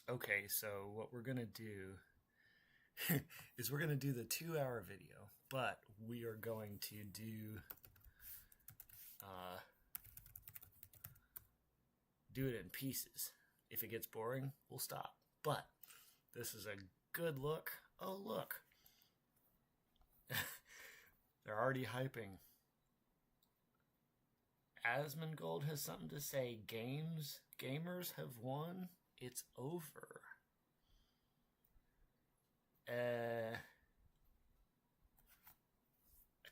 Okay, so what we're going to do is we're going to do the 2-hour video, but we are going to do it in pieces. If it gets boring, we'll stop. But this is a good look. Oh, look. They're already hyping. Asmongold has something to say. Gamers have won. It's over. I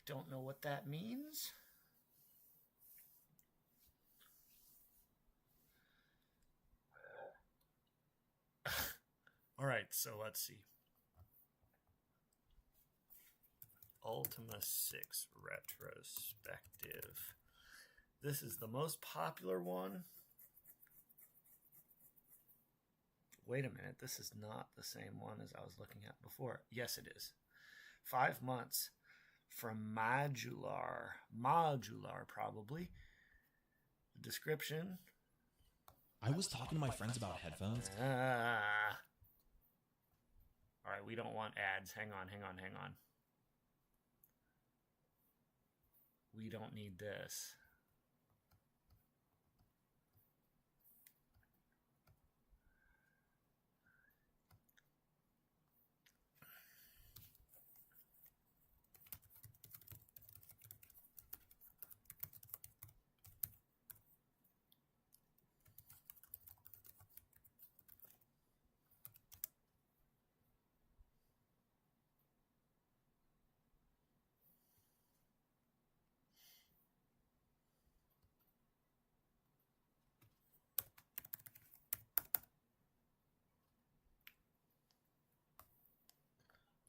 don't know what that means. All right, so let's see. Ultima 6 Retrospective. This is the most popular one. Wait a minute, this is not the same one as I was looking at before. Yes, it is. 5 months from Modular probably. The description. I was talking to my friends about headphones. All right, we don't want ads. Hang on. We don't need this.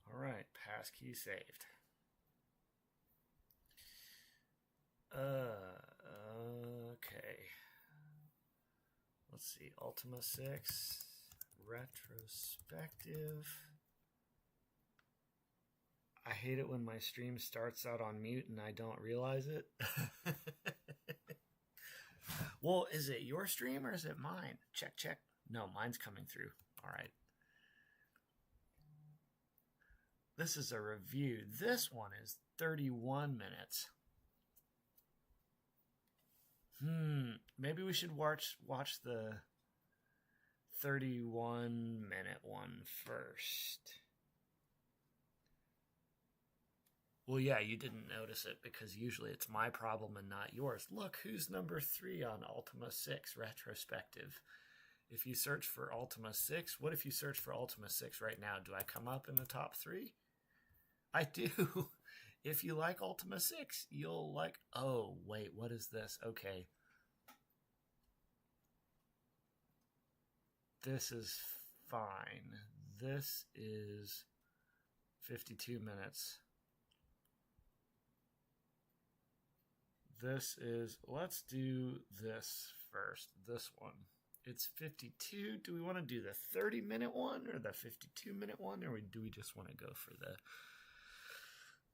All right, passkey saved. Okay. Let's see. Ultima 6 Retrospective. I hate it when my stream starts out on mute and I don't realize it. Well, is it your stream or is it mine? Check. No, mine's coming through. All right. This is a review. This one is 31 minutes. Maybe we should watch the 31-minute one first. Well, yeah, you didn't notice it because usually it's my problem and not yours. Look, who's number 3 on Ultima 6 Retrospective? If you search for Ultima 6, what if you search for Ultima 6 right now? Do I come up in the top 3? I do. If you like Ultima 6, you'll like... Oh, wait, what is this? Okay. This is fine. This is 52 minutes. This is... Let's do this first. This one. It's 52. Do we want to do the 30-minute one or the 52-minute one? Or do we just want to go for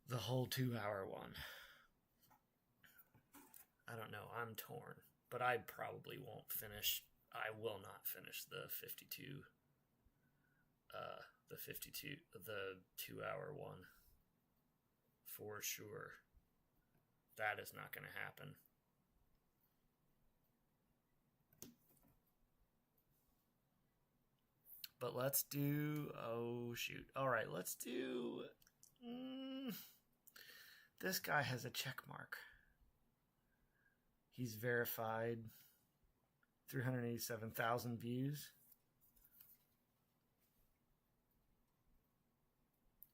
the whole 2-hour one? I don't know. I'm torn. But I probably won't finish. I will not finish the 52. The 2-hour one. For sure. That is not going to happen. But let's do... Oh, shoot. All right, let's do... This guy has a check mark. He's verified. 387,000 views.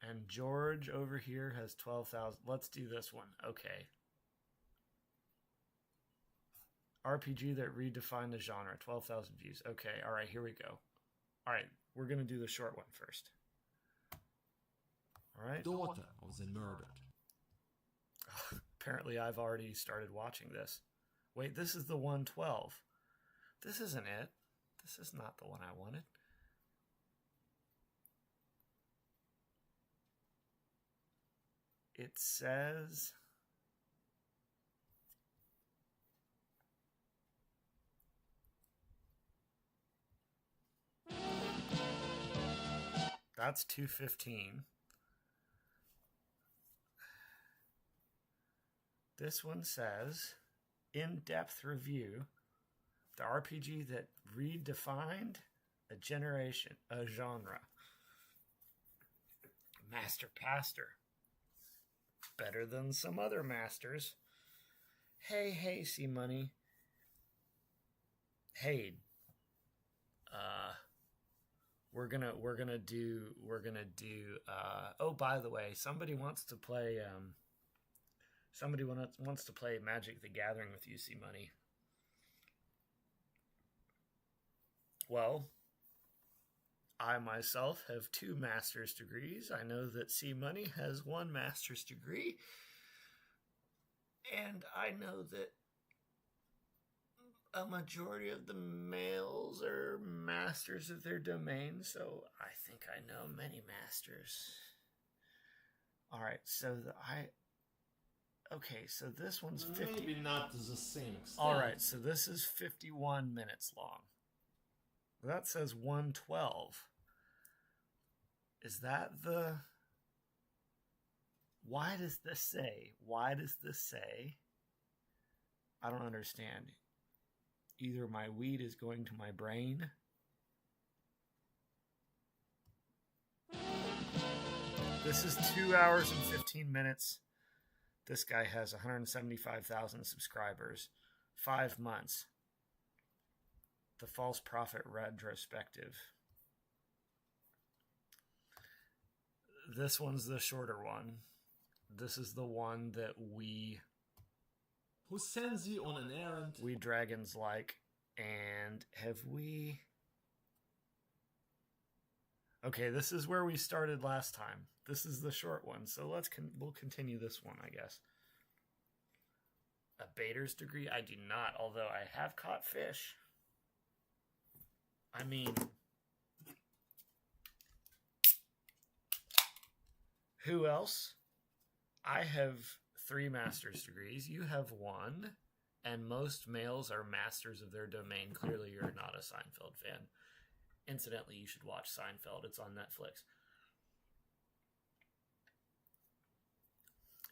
And George over here has 12,000. Let's do this one. Okay. RPG that redefined the genre. 12,000 views. Okay, all right, here we go. All right, we're going to do the short one first. All right. Daughter was murdered. Apparently, I've already started watching this. Wait, this is the 112. This isn't it. This is not the one I wanted. It says... That's 215. This one says, in-depth review, the RPG that redefined a generation, a genre. Master Caster. Better than some other masters. Hey, C-Money. Hey, we're gonna do oh, by the way, somebody wants to play Magic the Gathering with you, C-Money. Well, I myself have 2 master's degrees. I know that C-Money has 1 master's degree. And I know that a majority of the males are masters of their domain, so I think I know many masters. Alright, so so this one's 50. Maybe not to the same extent. Alright, so this is 51 minutes long. That says 112. Is that the... Why does this say? I don't understand. Either my weed is going to my brain. This is 2 hours and 15 minutes. This guy has 175,000 subscribers. 5 months. The False Prophet Retrospective. This one's the shorter one. This is the one that who sends you on an errand? We dragons like, and have we... Okay, this is where we started last time. This is the short one, so we'll continue this one, I guess. A baiter's degree? I do not, although I have caught fish. I mean... Who else? I have 3 master's degrees. You have 1. And most males are masters of their domain. Clearly, you're not a Seinfeld fan. Incidentally, you should watch Seinfeld. It's on Netflix.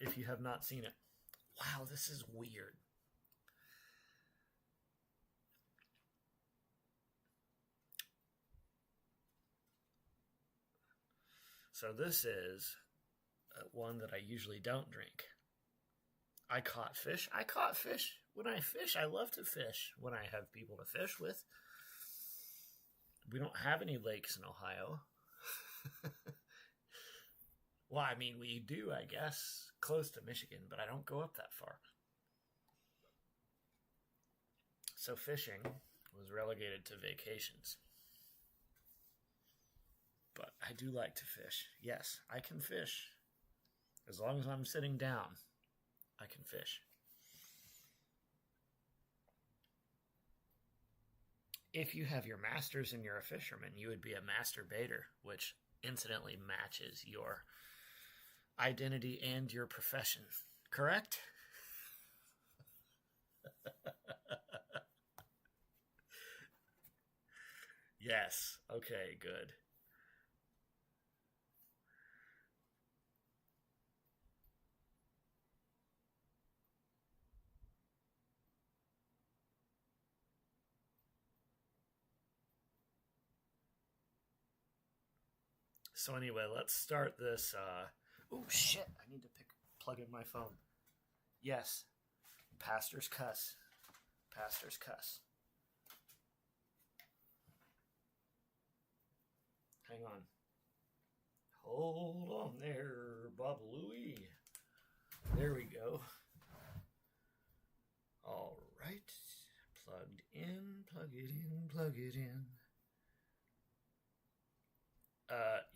If you have not seen it. Wow, this is weird. So this is one that I usually don't drink. I caught fish. When I fish, I love to fish when I have people to fish with. We don't have any lakes in Ohio. Well, I mean, we do, I guess, close to Michigan, but I don't go up that far. So fishing was relegated to vacations. But I do like to fish. Yes, I can fish. As long as I'm sitting down, I can fish. If you have your master's and you're a fisherman, you would be a master baiter, which incidentally matches your identity and your profession. Correct? Yes. Okay, good. So anyway, let's start this. Oh shit! I need to plug in my phone. Yes, pastors cuss. Pastors cuss. Hang on. Hold on there, Bob Louie. There we go. All right, plugged in. Plug it in. Plug it in.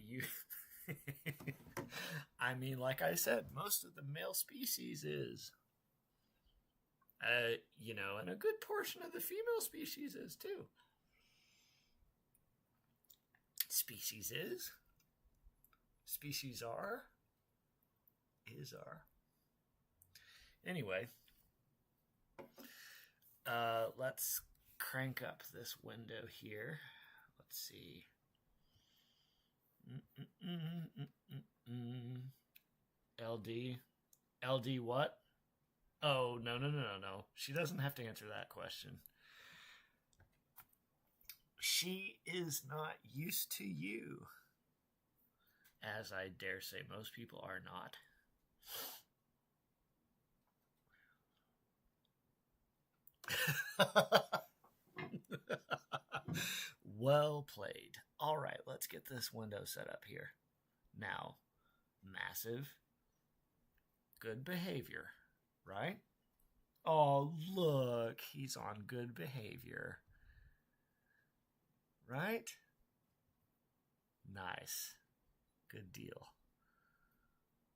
You I mean, like I said, most of the male species is and a good portion of the female species is too. Species is, species are, is are. Anyway, let's crank up this window here. Let's see. LD. LD what? Oh, no. She doesn't have to answer that question. She is not used to you. As I dare say most people are not. Well played. All right, let's get this window set up here. Now, massive, good behavior, right? Oh, look, he's on good behavior. Right? Nice. Good deal.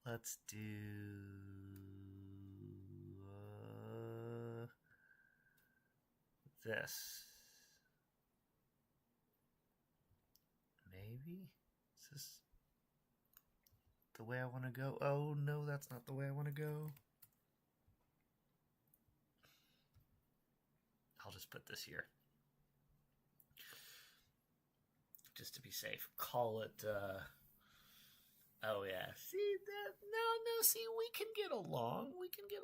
Let's do this. Maybe? Is this the way I want to go? Oh, no, that's not the way I want to go. I'll just put this here. Just to be safe. Call it, oh, yeah. See, that? No, see, we can get along. We can get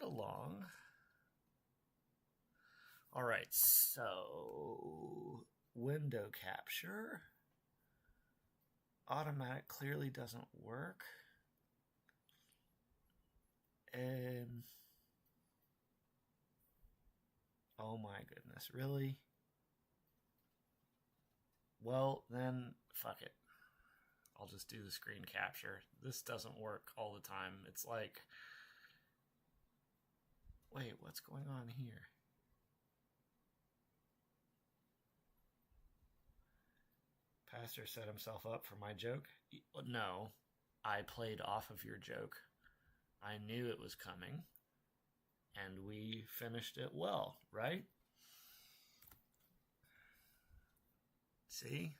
along. All right, so window capture. Automatic clearly doesn't work. And oh my goodness, really? Well, then fuck it. I'll just do the screen capture. This doesn't work all the time. It's like, wait, what's going on here? Pastor set himself up for my joke? No, I played off of your joke. I knew it was coming, and we finished it well, right? See?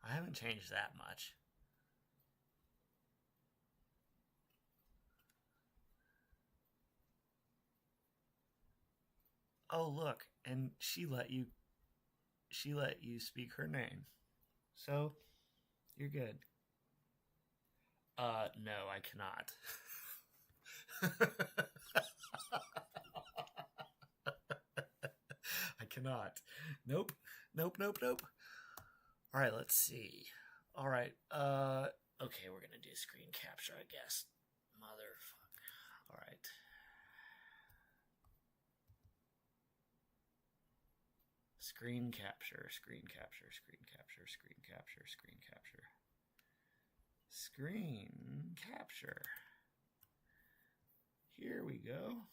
I haven't changed that much. Oh, look, and she let you speak her name. So, you're good. No, I cannot. I cannot. Nope. All right, let's see. All right, okay, we're gonna do screen capture, I guess. Motherfucker. All right. Screen capture. Screen capture. Here we go.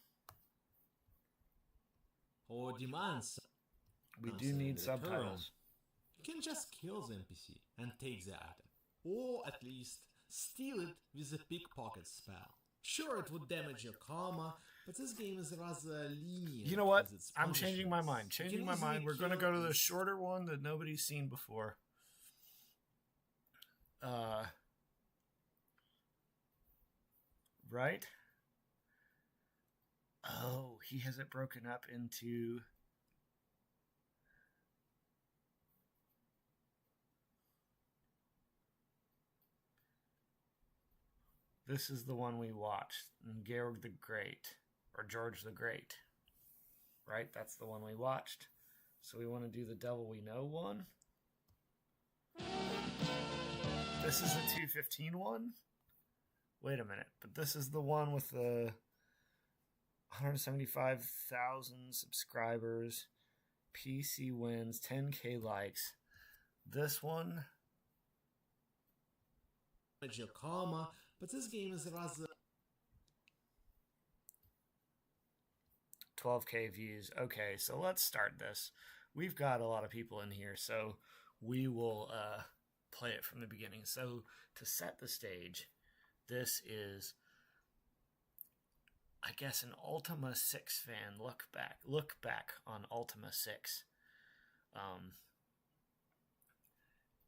Or demands. We do need subtitles. You can just kill the NPC and take the item. Or at least steal it with a pickpocket spell. Sure, it would damage your karma, but this game is rather lenient. You know what? I'm changing my mind. We're going to go to the shorter one that nobody's seen before. Right? Oh, he has it broken up into... This is the one we watched. Georg the Great. Or George the Great. Right? That's the one we watched. So we want to do the Devil We Know one. This is the 215 one? Wait a minute. But this is the one with the 175,000 subscribers. PC wins. 10k likes. This one... Your karma, but this game is rather 12k views. Okay, so let's start this. We've got a lot of people in here, so we will play it from the beginning. So to set the stage, this is, I guess, an Ultima 6 fan look back on Ultima 6.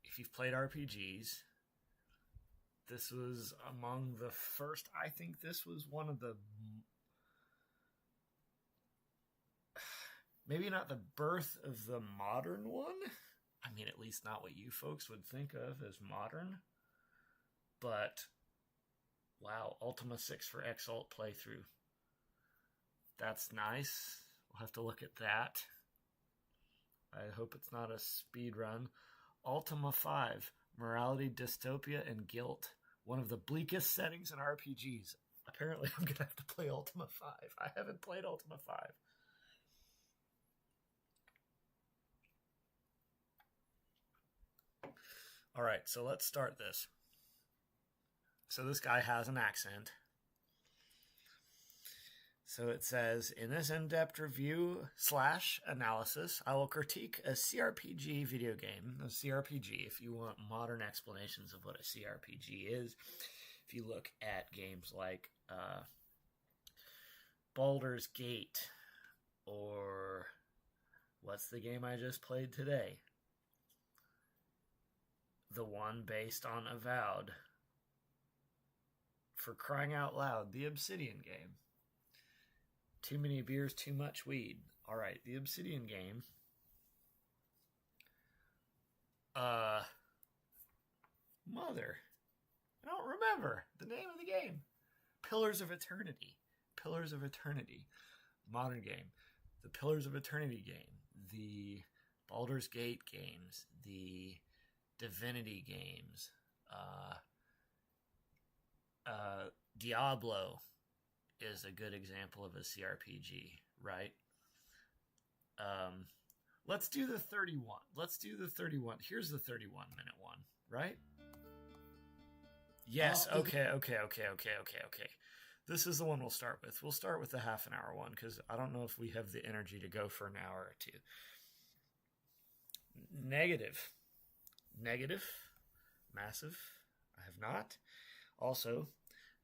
If you've played RPGs, this was among the first. I think this was one of the, maybe not the birth of the modern one. I mean, at least not what you folks would think of as modern. But, wow, Ultima 6 for Exalt playthrough. That's nice. We'll have to look at that. I hope it's not a speed run. Ultima 5, Morality, Dystopia, and Guilt. One of the bleakest settings in RPGs. Apparently, I'm going to have to play Ultima 5. I haven't played Ultima 5. All right, so let's start this. So this guy has an accent. So it says, in this in-depth review / analysis, I will critique a CRPG video game. A CRPG, if you want modern explanations of what a CRPG is, if you look at games like Baldur's Gate, or what's the game I just played today? The one based on Avowed. For crying out loud, the Obsidian game. Too many beers, too much weed. All right, the Obsidian game. Mother. I don't remember the name of the game. Pillars of Eternity. Pillars of Eternity. Modern game. The Pillars of Eternity game. The Baldur's Gate games. The Divinity games. Diablo is a good example of a CRPG, right? Let's do the 31. Let's do the 31. Here's the 31-minute one, right? Yes, okay. This is the one we'll start with. We'll start with the half-an-hour one, because I don't know if we have the energy to go for an hour or two. Negative. Massive. I have not. Also,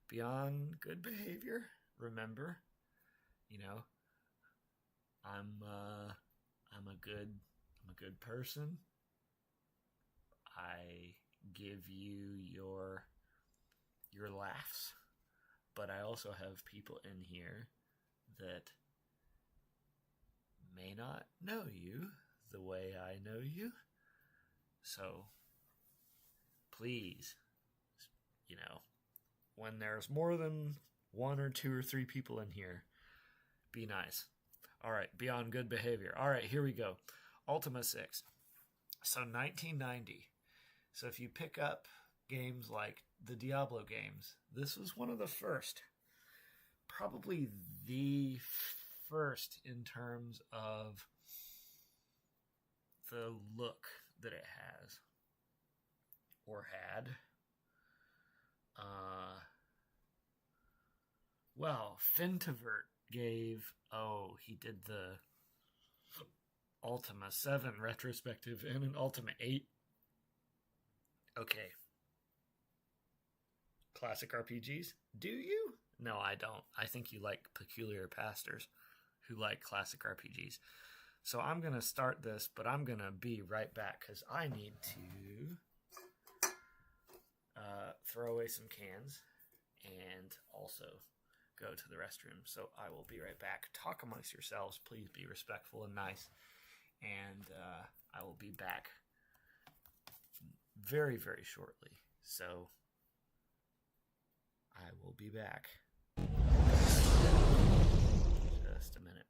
beyond good behavior, remember, I'm a good person. I give you your laughs, but I also have people in here that may not know you the way I know you. So please, when there's more than 1 or 2 or 3 people in here, be nice. All right, beyond good behavior. All right, here we go. Ultima 6. So 1990. So if you pick up games like the Diablo games, this was one of the first. Probably the first in terms of the look that it has. Or had. Well, Fentavert he did the Ultima 7 retrospective and an Ultima 8. Okay. Classic RPGs? Do you? No, I don't. I think you like peculiar pastors who like classic RPGs. So I'm going to start this, but I'm going to be right back because I need to throw away some cans and also go to the restroom. So I will be right back. Talk amongst yourselves. Please be respectful and nice. And I will be back very, very shortly. So I will be back. Just a minute.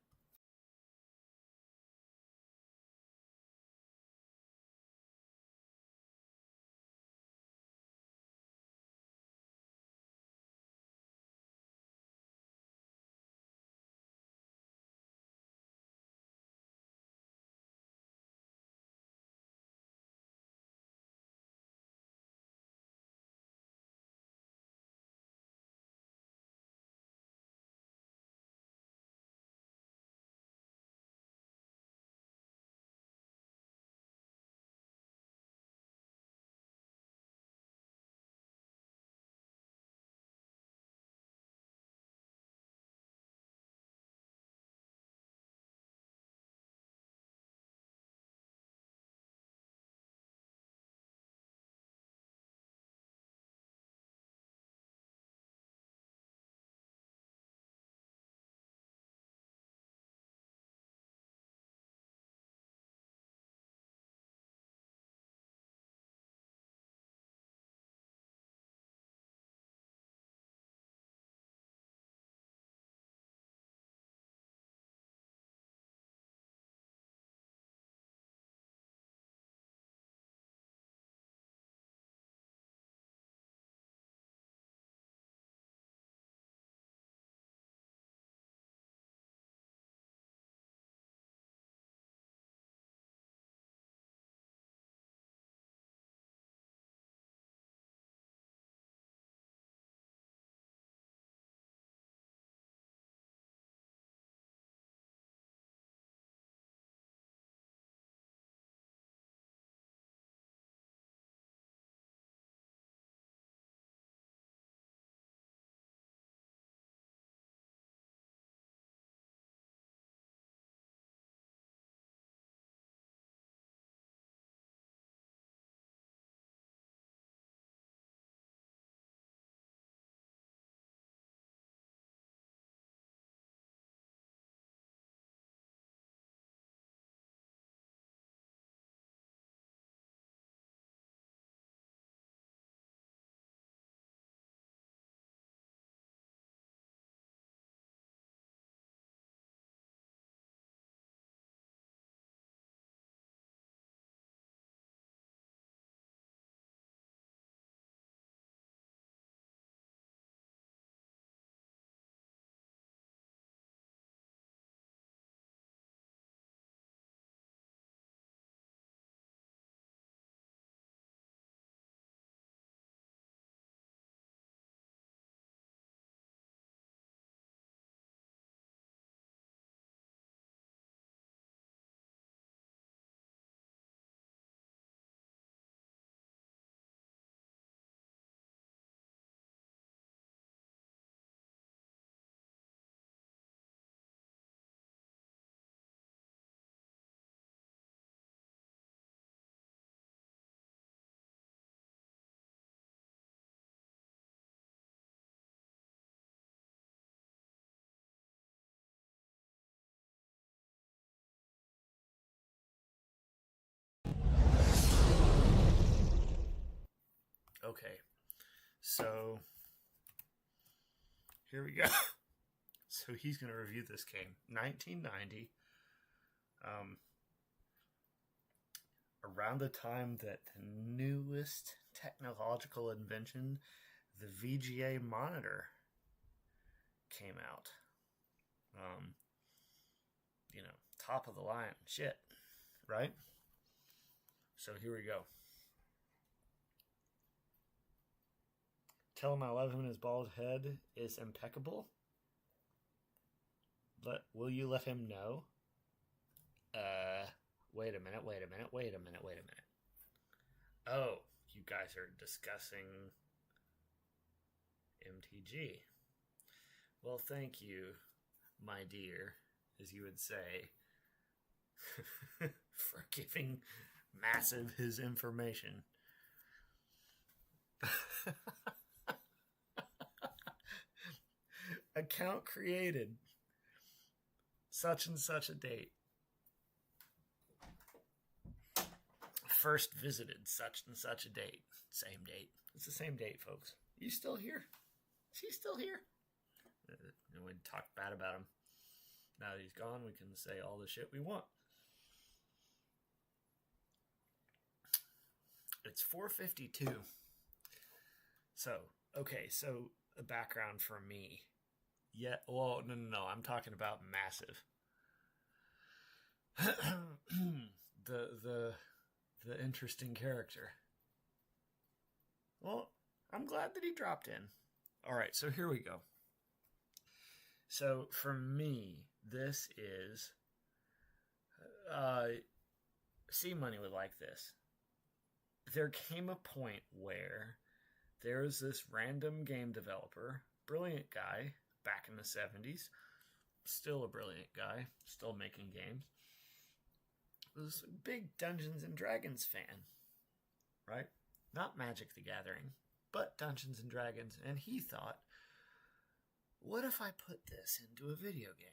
Okay. So, here we go. So he's going to review this game. 1990. Around the time that the newest technological invention, the VGA monitor, came out. Top of the line shit, right? So here we go. Tell him I love him and his bald head is impeccable. Will you let him know? Wait a minute. Oh, you guys are discussing MTG. Well, thank you, my dear, as you would say, for giving Massive his information. Account created. Such and such a date. First visited such and such a date. Same date. It's the same date, folks. You still here? Is he still here? And we talk bad about him. Now that he's gone, we can say all the shit we want. It's 4:52. So a background for me. Yeah, well, no. I'm talking about Massive. the interesting character. Well, I'm glad that he dropped in. All right, so here we go. So for me, this is C-Money would like this. There came a point where there was this random game developer, brilliant guy, back in the 70s, still a brilliant guy, still making games, was a big Dungeons and Dragons fan, right? Not Magic the Gathering, but Dungeons and Dragons, and he thought, what if I put this into a video game?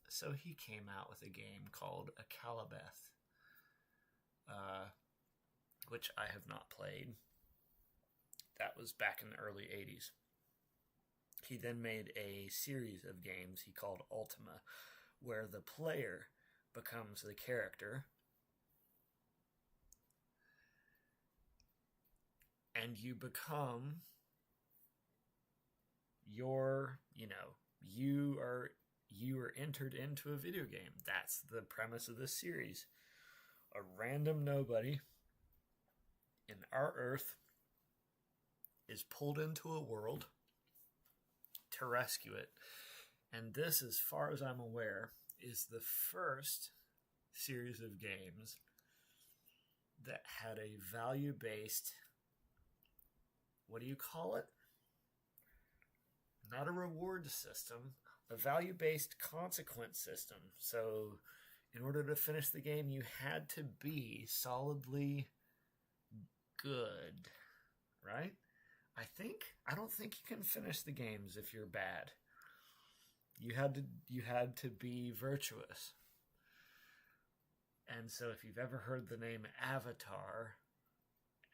So he came out with a game called Akalabeth, which I have not played. That was back in the early 80s. He then made a series of games he called Ultima, where the player becomes the character, and you become you are entered into a video game. That's the premise of this series. A random nobody in our Earth is pulled into a world to rescue it. And this, as far as I'm aware, is the first series of games that had a value-based, what do you call it? Not a reward system, a value-based consequence system. So in order to finish the game, you had to be solidly good, right? I don't think you can finish the games if you're bad. You had to be virtuous. And so if you've ever heard the name Avatar,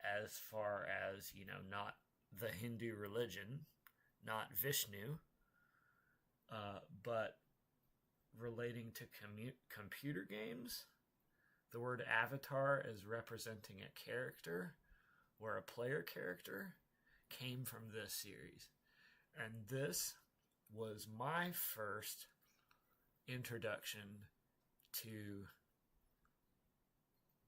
as far as, not the Hindu religion, not Vishnu, but relating to computer games, the word avatar as representing a character or a player character came from this series. And this was my first introduction to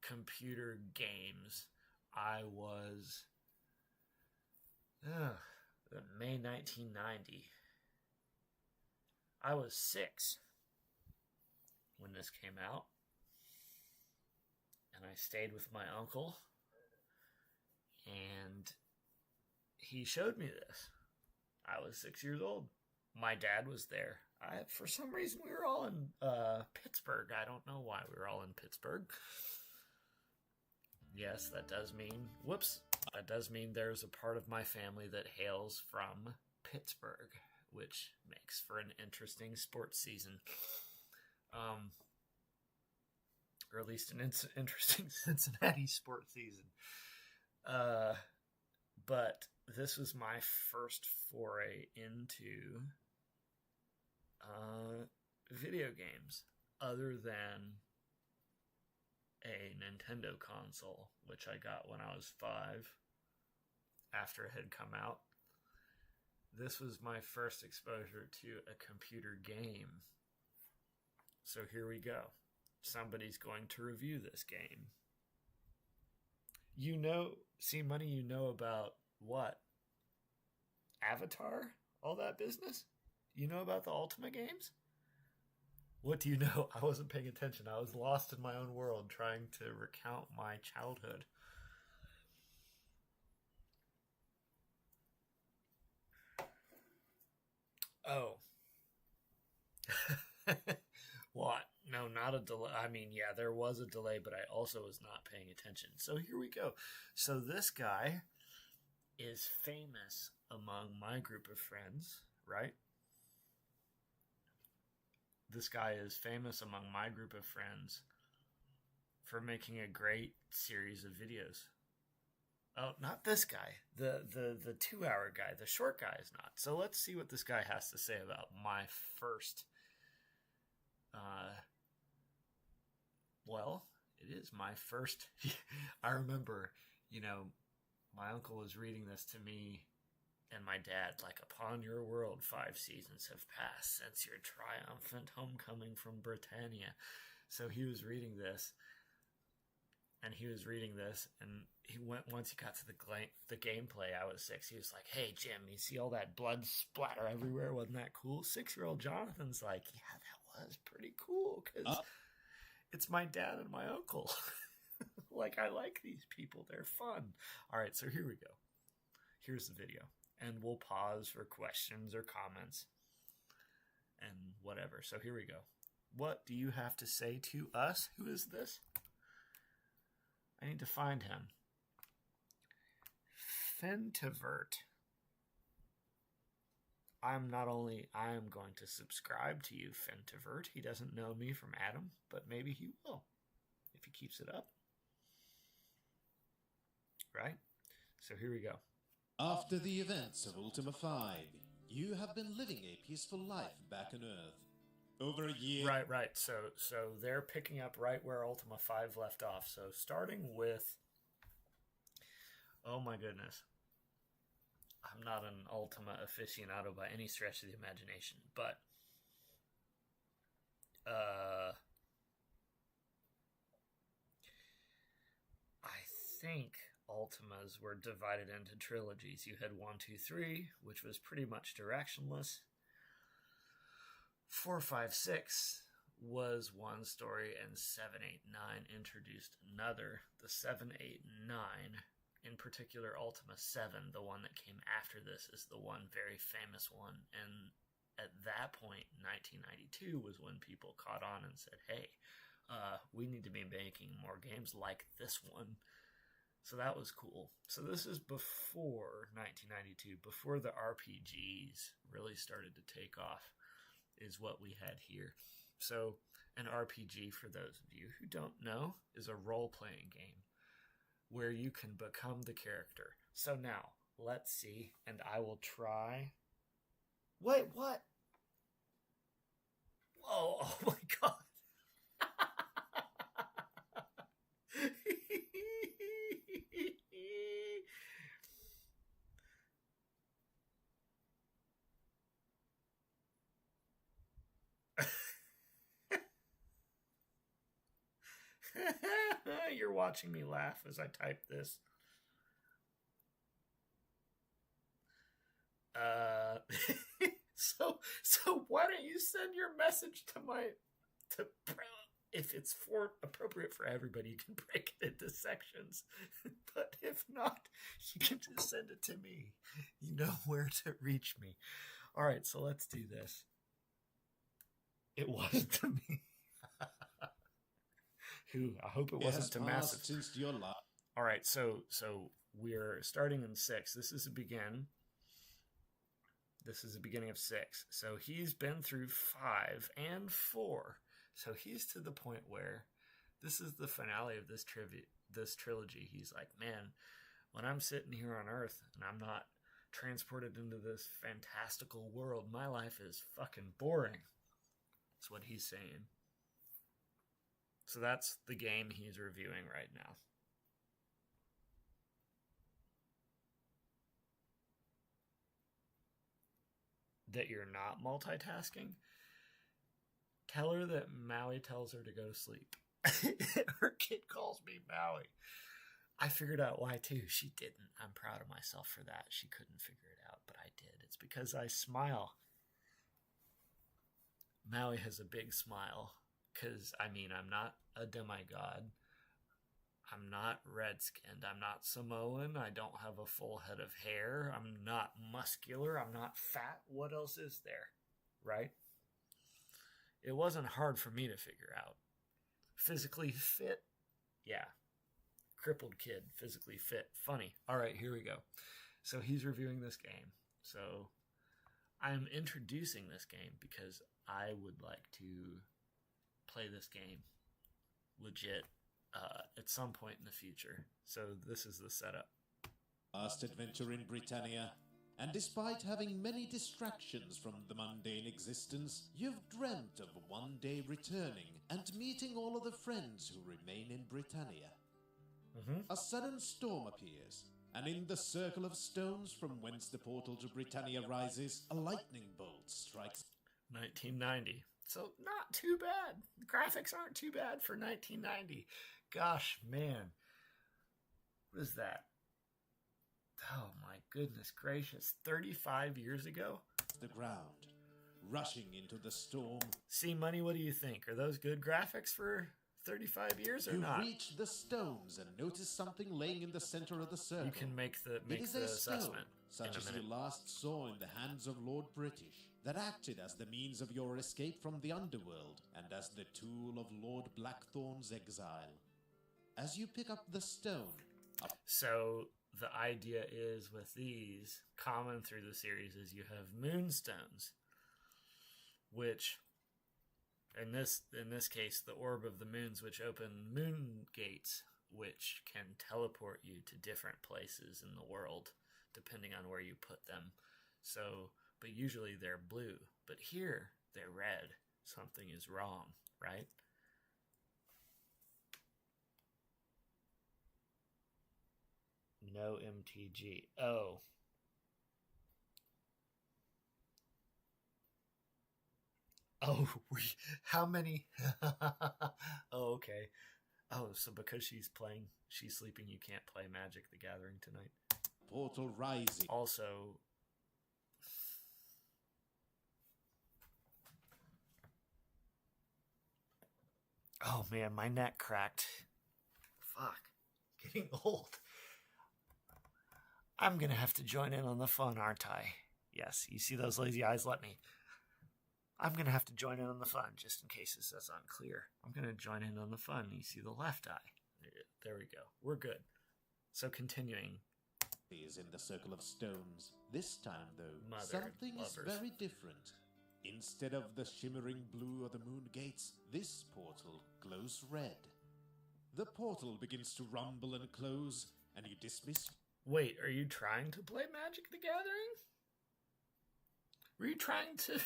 computer games. I was May 1990. I was 6 when this came out, and I stayed with my uncle, and he showed me this. I was 6 years old. My dad was there. For some reason, we were all in Pittsburgh. I don't know why we were all in Pittsburgh. Yes, that does mean there's a part of my family that hails from Pittsburgh, which makes for an interesting sports season. Or at least an interesting Cincinnati sports season. But this was my first foray into video games, other than a Nintendo console, which I got when I was 5 after it had come out. This was my first exposure to a computer game. So here we go. Somebody's going to review this game. You know, see, Money, you know about what? Avatar? All that business? You know about the Ultima games? What do you know? I wasn't paying attention. I was lost in my own world trying to recount my childhood. Oh. What? No, not a delay. I mean, yeah, there was a delay, but I also was not paying attention. So here we go. So this guy is famous among my group of friends, right? This guy is famous among my group of friends for making a great series of videos. Oh, not this guy. The 2-hour guy. The short guy is not. So let's see what this guy has to say about my first. Well, it is my first. I remember, my uncle was reading this to me and my dad, like, upon your world, 5 seasons have passed since your triumphant homecoming from Britannia. So he was reading this. And he went, once he got to the gameplay, I was 6. He was like, "Hey, Jim, you see all that blood splatter everywhere? Wasn't that cool?" 6-year-old Jonathan's like, "Yeah, that was pretty cool, because it's my dad and my uncle." Like, I like these people. They're fun. All right, so here we go. Here's the video. And we'll pause for questions or comments and whatever. So here we go. What do you have to say to us? Who is this? I need to find him. Fentivert. I am going to subscribe to you, Fentivert. He doesn't know me from Adam, but maybe he will if he keeps it up. Right? So here we go. After the events of Ultima 5, you have been living a peaceful life back on Earth. Over a year... Right. So they're picking up right where Ultima 5 left off. So starting with... Oh my goodness. I'm not an Ultima aficionado by any stretch of the imagination, but... I think Ultimas were divided into trilogies. You had 1, 2, 3, which was pretty much directionless. 4, 5, 6 was one story, and 7, 8, 9 introduced another. The 7, 8, 9, in particular Ultima 7, the one that came after this, is the one very famous one. And at that point, 1992, was when people caught on and said, "Hey, we need to be making more games like this one." So that was cool. So this is before 1992, before the RPGs really started to take off, is what we had here. So an RPG, for those of you who don't know, is a role-playing game where you can become the character. So now, let's see, and I will try... Wait, what? Whoa, oh my god. You're watching me laugh as I type this. So why don't you send your message to if it's appropriate for everybody, you can break it into sections. But if not, you can just send it to me. You know where to reach me. All right, so let's do this. It wasn't to me. I hope it wasn't to massive. Since your life. All right, so we're starting in 6. This is the beginning of 6. So he's been through 5 and 4. So he's to the point where this is the finale of this trilogy. He's like, "Man, When I'm sitting here on Earth and I'm not transported into this fantastical world, my life is fucking boring. That's what he's saying. So that's the game he's reviewing right now. That you're not multitasking? Tell her that Maui tells her to go to sleep. Her kid calls me Maui. I figured out why too. She didn't. I'm proud of myself for that. She couldn't figure it out, but I did. It's because I smile. Maui has a big smile. Because, I mean, I'm not a demigod. I'm not red-skinned. I'm not Samoan. I don't have a full head of hair. I'm not muscular. I'm not fat. What else is there? Right? It wasn't hard for me to figure out. Physically fit? Yeah. Crippled kid, physically fit. Funny. All right, here we go. So he's reviewing this game. So I'm introducing this game because I would like to play this game legit at some point in the future. So this is the setup. Last adventure in Britannia, and despite having many distractions from the mundane existence, you've dreamt of one day returning and meeting all of the friends who remain in Britannia. A sudden storm appears, and in the circle of stones from whence the portal to Britannia rises, a lightning bolt strikes. 1990. So not too bad. The graphics aren't too bad for 1990. Gosh, man. What is that? Oh my goodness gracious. 35 years ago? The ground, rushing into the storm. See, Money, what do you think? Are those good graphics for 35 years or not? You reach the stones and notice something laying in the center of the circle. You can make the It is a stone, assessment such in a as you minute. last saw in the hands of Lord British, that acted as the means of your escape from the underworld and as the tool of Lord Blackthorn's exile. As you pick up the stone, So the idea is with these, common through the series, is you have moonstones, which in this case, the orb of the moons, which open moon gates, which can teleport you to different places in the world, depending on where you put them. So, but usually they're blue. But here, they're red. Something is wrong, right? No MTG. Oh. Oh, how many? Oh, okay. Oh, so because she's sleeping, you can't play Magic the Gathering tonight. portal rising. Also, oh man, my neck cracked. Fuck. Getting old. I'm gonna have to join in on the fun, aren't I? Yes, you see those lazy eyes? Let me. I'm going to have to join in on the fun, just in case this is unclear. I'm going to join in on the fun. You see the left eye. There we go. We're good. So continuing. Is in the circle of stones. This time, though, Mother something is lovers. very different. Instead of the shimmering blue of the moon gates, this portal glows red. The portal begins to rumble and close, and you dismiss. Wait, are you trying to play Magic the Gathering? Were you trying to...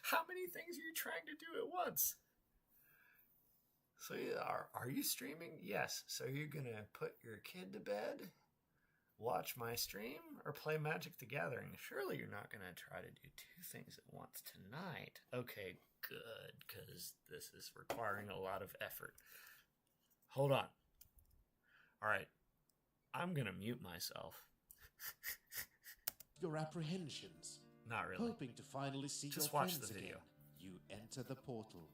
How many things are you trying to do at once? So are you streaming? Yes. So you're going to put your kid to bed, watch my stream, or play Magic the Gathering? Surely you're not going to try to do two things at once tonight. Okay, good, because this is requiring a lot of effort. Hold on. All right. I'm going to mute myself. Your apprehensions. Not really. Hoping to finally see Just your watch friends the video. again, you enter the portal.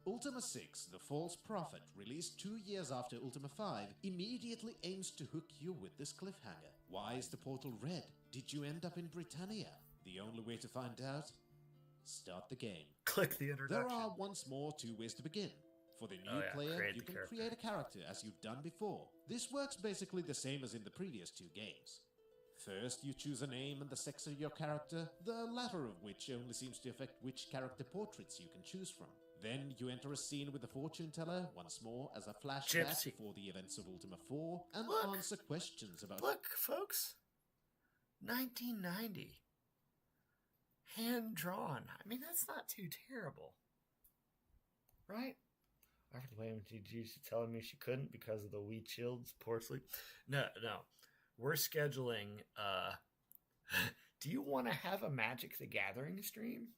Ultima 6, The False Prophet, released 2 years after Ultima 5, immediately aims to hook you with this cliffhanger. Why is the portal red? Did you end up in Britannia? The only way to find out? Start the game. Click the introduction. There are once more 2 ways to begin. For the new player, create you the can character. create a character as you've done before. This works basically the same as in the previous 2 games. First, you choose a name and the sex of your character, the latter of which only seems to affect which character portraits you can choose from. Then you enter a scene with the fortune teller once more as a flashback Gypsy. for the events of Ultima 4 and Look. answer questions about... Look, folks. 1990. Hand-drawn. I mean, that's not too terrible. Right? I remember when she used to telling me she couldn't because of the wee chilled poor sleep. No. We're scheduling, do you want to have a Magic the Gathering stream?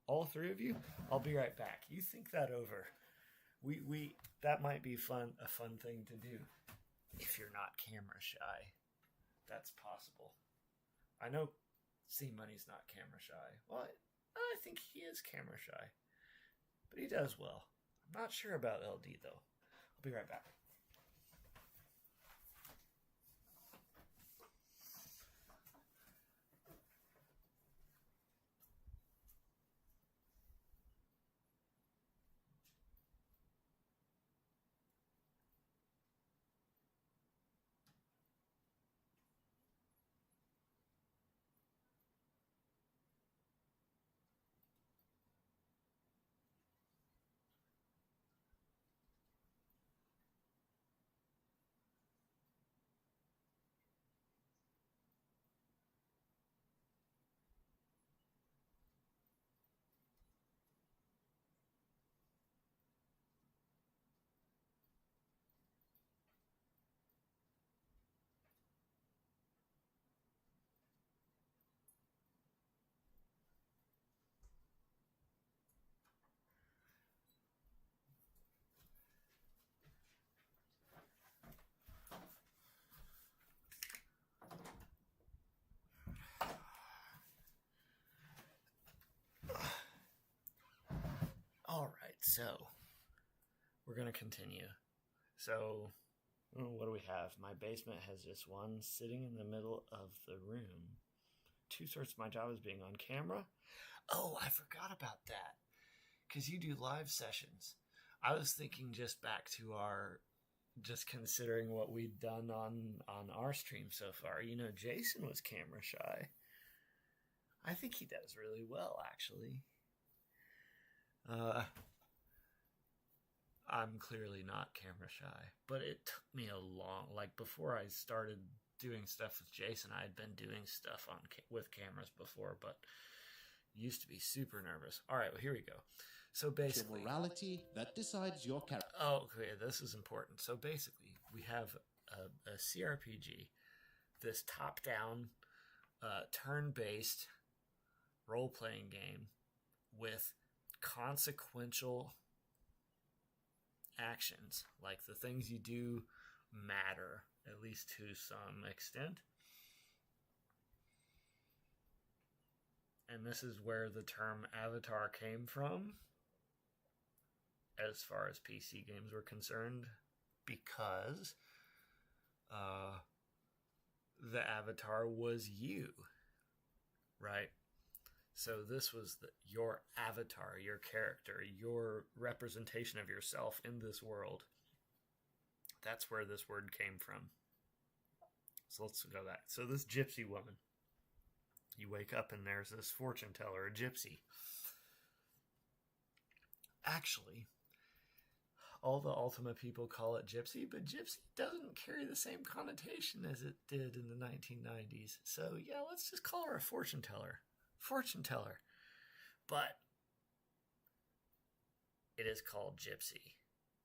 All three of you? I'll be right back. You think that over. We that might be a fun thing to do. If you're not camera shy. That's possible. I know C Money's not camera shy. Well, I think he is camera shy. But he does well. I'm not sure about LD, though. I'll be right back. So, we're going to continue. So, what do we have? My basement has just one sitting in the middle of the room. 2 sorts of my job is being on camera. Oh, I forgot about that. Because you do live sessions. I was thinking just back to just considering what we'd done on our stream so far. You know, Jason was camera shy. I think he does really well, actually. I'm clearly not camera shy, but it took me before I started doing stuff with Jason, I had been doing stuff with cameras before, but used to be super nervous. All right, well, here we go. So basically, your morality that decides your character. Oh, okay, this is important. So basically, we have a CRPG, this top-down, turn-based role-playing game with consequential actions, like the things you do matter, at least to some extent. And this is where the term avatar came from, as far as PC games were concerned, because the avatar was you, right? So this was your avatar, your character, your representation of yourself in this world. That's where this word came from. So let's go back. So this gypsy woman, you wake up and there's this fortune teller, a gypsy. Actually, all the Ultima people call it gypsy, but gypsy doesn't carry the same connotation as it did in the 1990s. So yeah, let's just call her a fortune teller. Fortune teller. But it is called gypsy.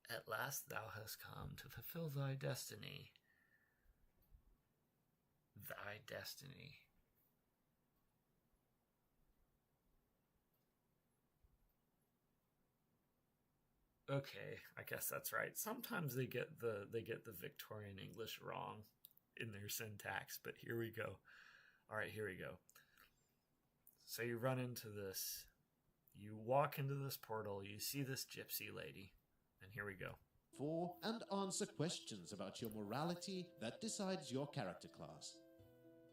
At last thou hast come to fulfill thy destiny. Thy destiny. Okay, I guess that's right. Sometimes they get the Victorian English wrong in their syntax, but here we go. All right, here we go. So you run into this, you walk into this portal, you see this gypsy lady, and here we go. For and answer questions about your morality that decides your character class.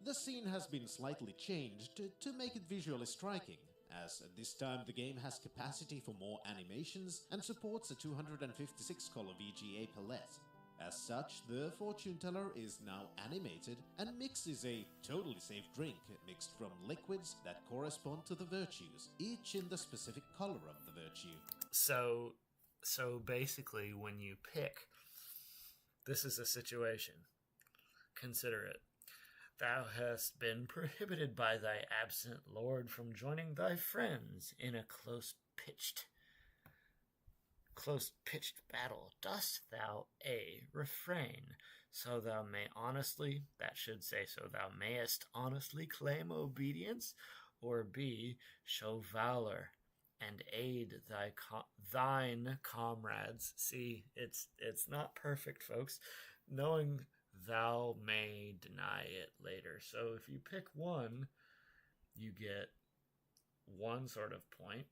The scene has been slightly changed to make it visually striking, as at this time the game has capacity for more animations and supports a 256 color VGA palette. As such, the fortune teller is now animated and mixes a totally safe drink mixed from liquids that correspond to the virtues, each in the specific color of the virtue. So basically, when you pick, this is a situation. Consider it. Thou hast been prohibited by thy absent lord from joining thy friends in a close-pitched battle. Dost thou A, refrain, so thou mayest honestly claim obedience, or B, show valor and aid thine comrades. See, it's not perfect, folks. Knowing thou may deny it later. So if you pick one, you get one sort of point,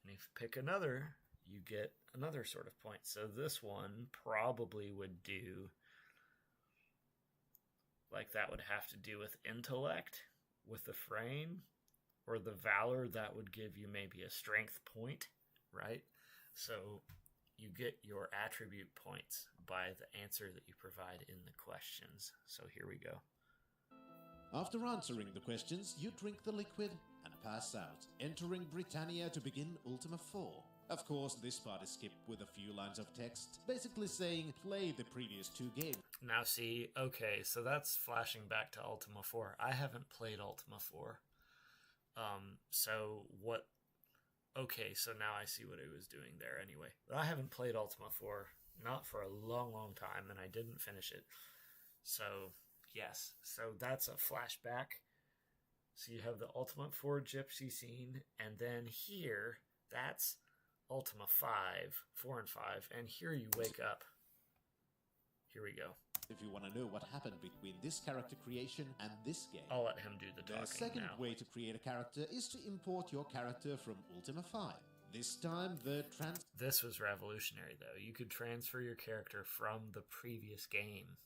and if you pick another, you get another sort of point. So this one probably would do, like, that would have to do with intellect, with the frame, or the valor. That would give you maybe a strength point, right? So you get your attribute points by the answer that you provide in the questions. So here we go. After answering the questions, you drink the liquid and pass out, entering Britannia to begin Ultima 4. Of course, this part is skipped with a few lines of text, basically saying, play the previous 2 games. Now see, okay, so that's flashing back to Ultima 4. I haven't played Ultima 4. Okay, so now I see what he was doing there anyway. But I haven't played Ultima 4, not for a long, long time, and I didn't finish it. So, yes, so that's a flashback. So you have the Ultima 4 gypsy scene, and then here, that's Ultima 5, 4 and 5, and here you wake up. Here we go. If you want to know what happened between this character creation and this game, I'll let him do the talking now. The second way to create a character is to import your character from Ultima 5. This time, This was revolutionary, though. You could transfer your character from the previous game.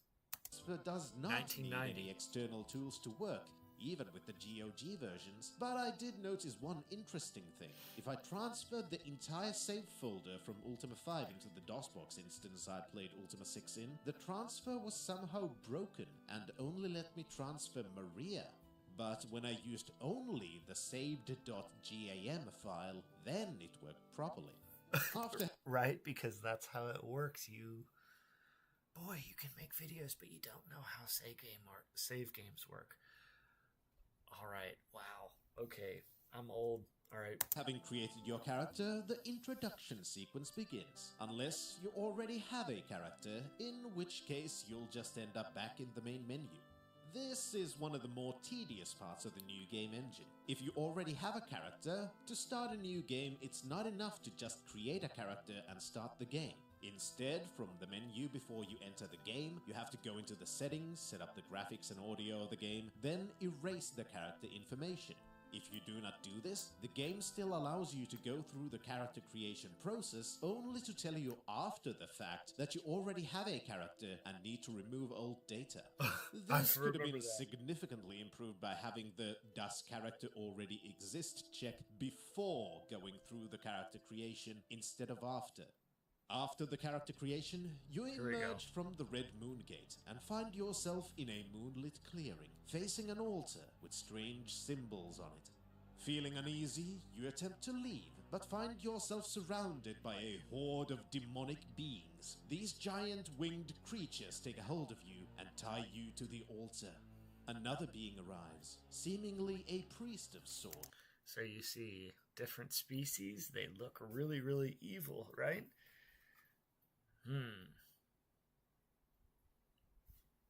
Transfer does not need any external tools to work, even with the GOG versions, but I did notice one interesting thing. If I transferred the entire save folder from Ultima 5 into the DOSBox instance I played Ultima 6 in, the transfer was somehow broken and only let me transfer Maria. But when I used only the saved.gam file, then it worked properly. Right, because that's how it works. Boy, you can make videos, but you don't know how save games work. Alright, wow. Okay, I'm old. Alright. Having created your character, the introduction sequence begins. Unless you already have a character, in which case you'll just end up back in the main menu. This is one of the more tedious parts of the new game engine. If you already have a character, to start a new game, it's not enough to just create a character and start the game. Instead, from the menu before you enter the game, you have to go into the settings, set up the graphics and audio of the game, then erase the character information. If you do not do this, the game still allows you to go through the character creation process, only to tell you after the fact that you already have a character and need to remove old data. This could have been significantly improved by having the "Does character already exist?" check before going through the character creation instead of after. After the character creation, you emerge from the Red Moon Gate and find yourself in a moonlit clearing, facing an altar with strange symbols on it. Feeling uneasy, you attempt to leave, but find yourself surrounded by a horde of demonic beings. These giant winged creatures take a hold of you and tie you to the altar. Another being arrives, seemingly a priest of sorts. So you see, different species, they look really, really evil, right?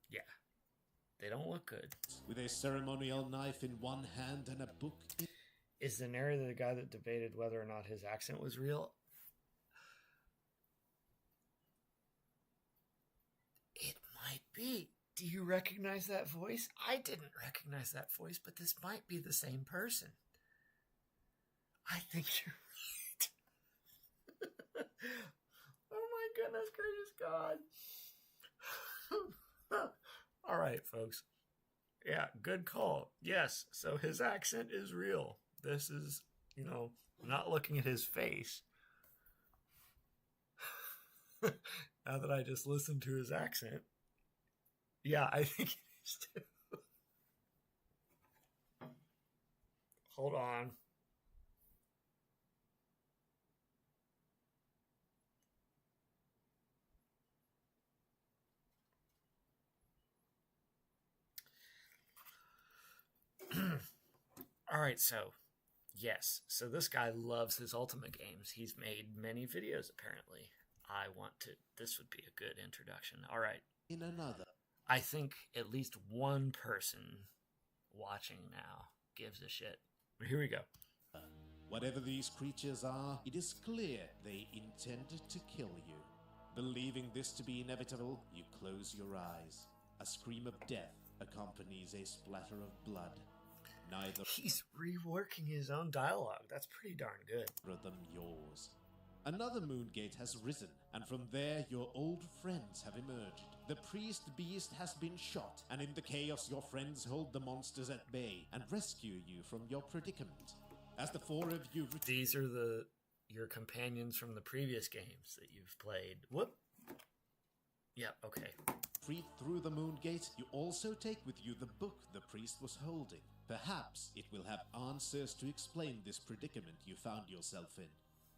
Yeah. They don't look good. With a ceremonial knife in one hand and a book in... Is the narrator the guy that debated whether or not his accent was real? It might be. Do you recognize that voice? I didn't recognize that voice, but this might be the same person. I think you're right. Oh my goodness gracious God. All right, folks. Yeah, good call. Yes, so his accent is real. This is, not looking at his face. Now that I just listened to his accent. Yeah, I think it is too. Hold on. All right, so yes, so this guy loves his Ultima games. He's made many videos apparently. This would be a good introduction. All right. In another, I think at least one person watching now gives a shit. Here we go. whatever these creatures are, it is clear they intended to kill you. Believing this to be inevitable, you close your eyes. A scream of death accompanies a splatter of blood. Neither He's reworking his own dialogue. That's pretty darn good. of them yours. Another moon gate has risen, and from there your old friends have emerged. The priest beast has been shot, and in the chaos your friends hold the monsters at bay and rescue you from your predicament. As the four of you These are your companions from the previous games that you've played. Whoop. Yeah, okay. retreat through the moon gate, you also take with you the book the priest was holding. Perhaps it will have answers to explain this predicament you found yourself in.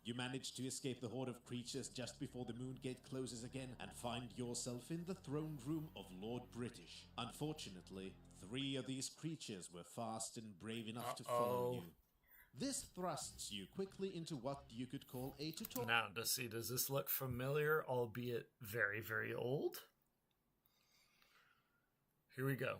You manage to escape the horde of creatures just before the moon gate closes again and find yourself in the throne room of Lord British. Unfortunately, 3 of these creatures were fast and brave enough to follow you. This thrusts you quickly into what you could call a tutorial. Now, does this look familiar, albeit very, very old? Here we go.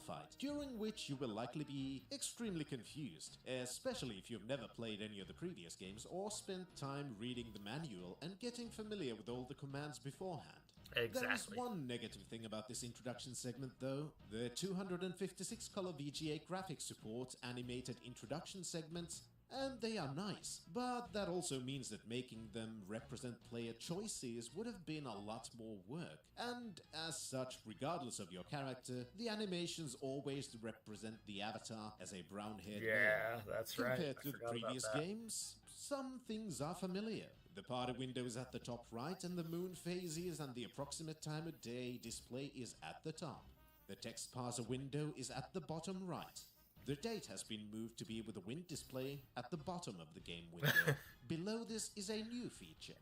Fight, during which you will likely be extremely confused, especially if you've never played any of the previous games or spent time reading the manual and getting familiar with all the commands beforehand. Exactly. There is one negative thing about this introduction segment though. The 256 color VGA graphics support animated introduction segments, and they are nice, but that also means that making them represent player choices would have been a lot more work. And as such, regardless of your character, the animations always represent the avatar as a brown-haired male. Yeah, that's right. Compared to the previous games, some things are familiar. The party window is at the top right, and the moon phases and the approximate time of day display is at the top. The text parser window is at the bottom right. The date has been moved to be with the wind display at the bottom of the game window. Below this is a new feature.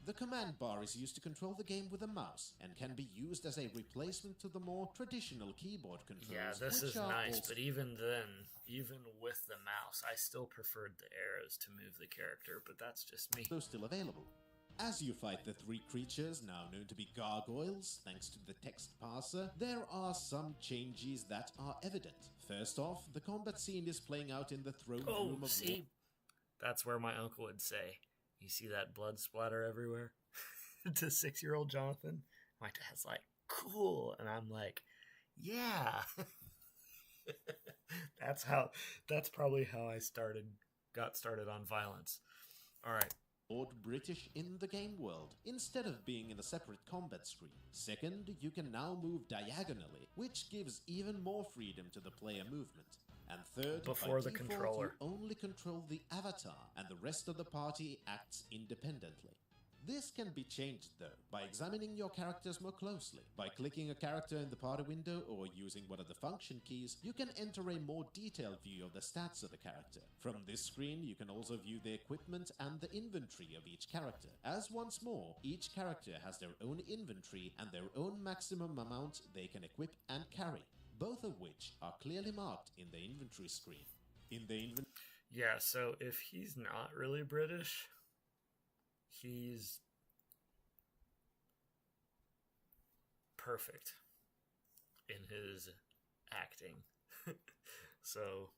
The command bar is used to control the game with a mouse and can be used as a replacement to the more traditional keyboard controls. Yeah, this is nice, but even then, even with the mouse, I still preferred the arrows to move the character, but that's just me. Still available. As you fight the 3 creatures, now known to be gargoyles, thanks to the text parser, there are some changes that are evident. First off, the combat scene is playing out in the throne room of... see? That's where my uncle would say, you see that blood splatter everywhere? To 6-year-old Jonathan? My dad's like, cool. And I'm like, yeah. That's probably how I got started on violence. All right. Lord British in the game world, instead of being in a separate combat screen. Second, you can now move diagonally, which gives even more freedom to the player movement. And third, before the default, controller, you only control the avatar, and the rest of the party acts independently. This can be changed though, by examining your characters more closely. By clicking a character in the party window or using one of the function keys, you can enter a more detailed view of the stats of the character. From this screen, you can also view the equipment and the inventory of each character. As once more, each character has their own inventory and their own maximum amount they can equip and carry, both of which are clearly marked in the inventory screen. Yeah, so if he's not really British, he's perfect in his acting. So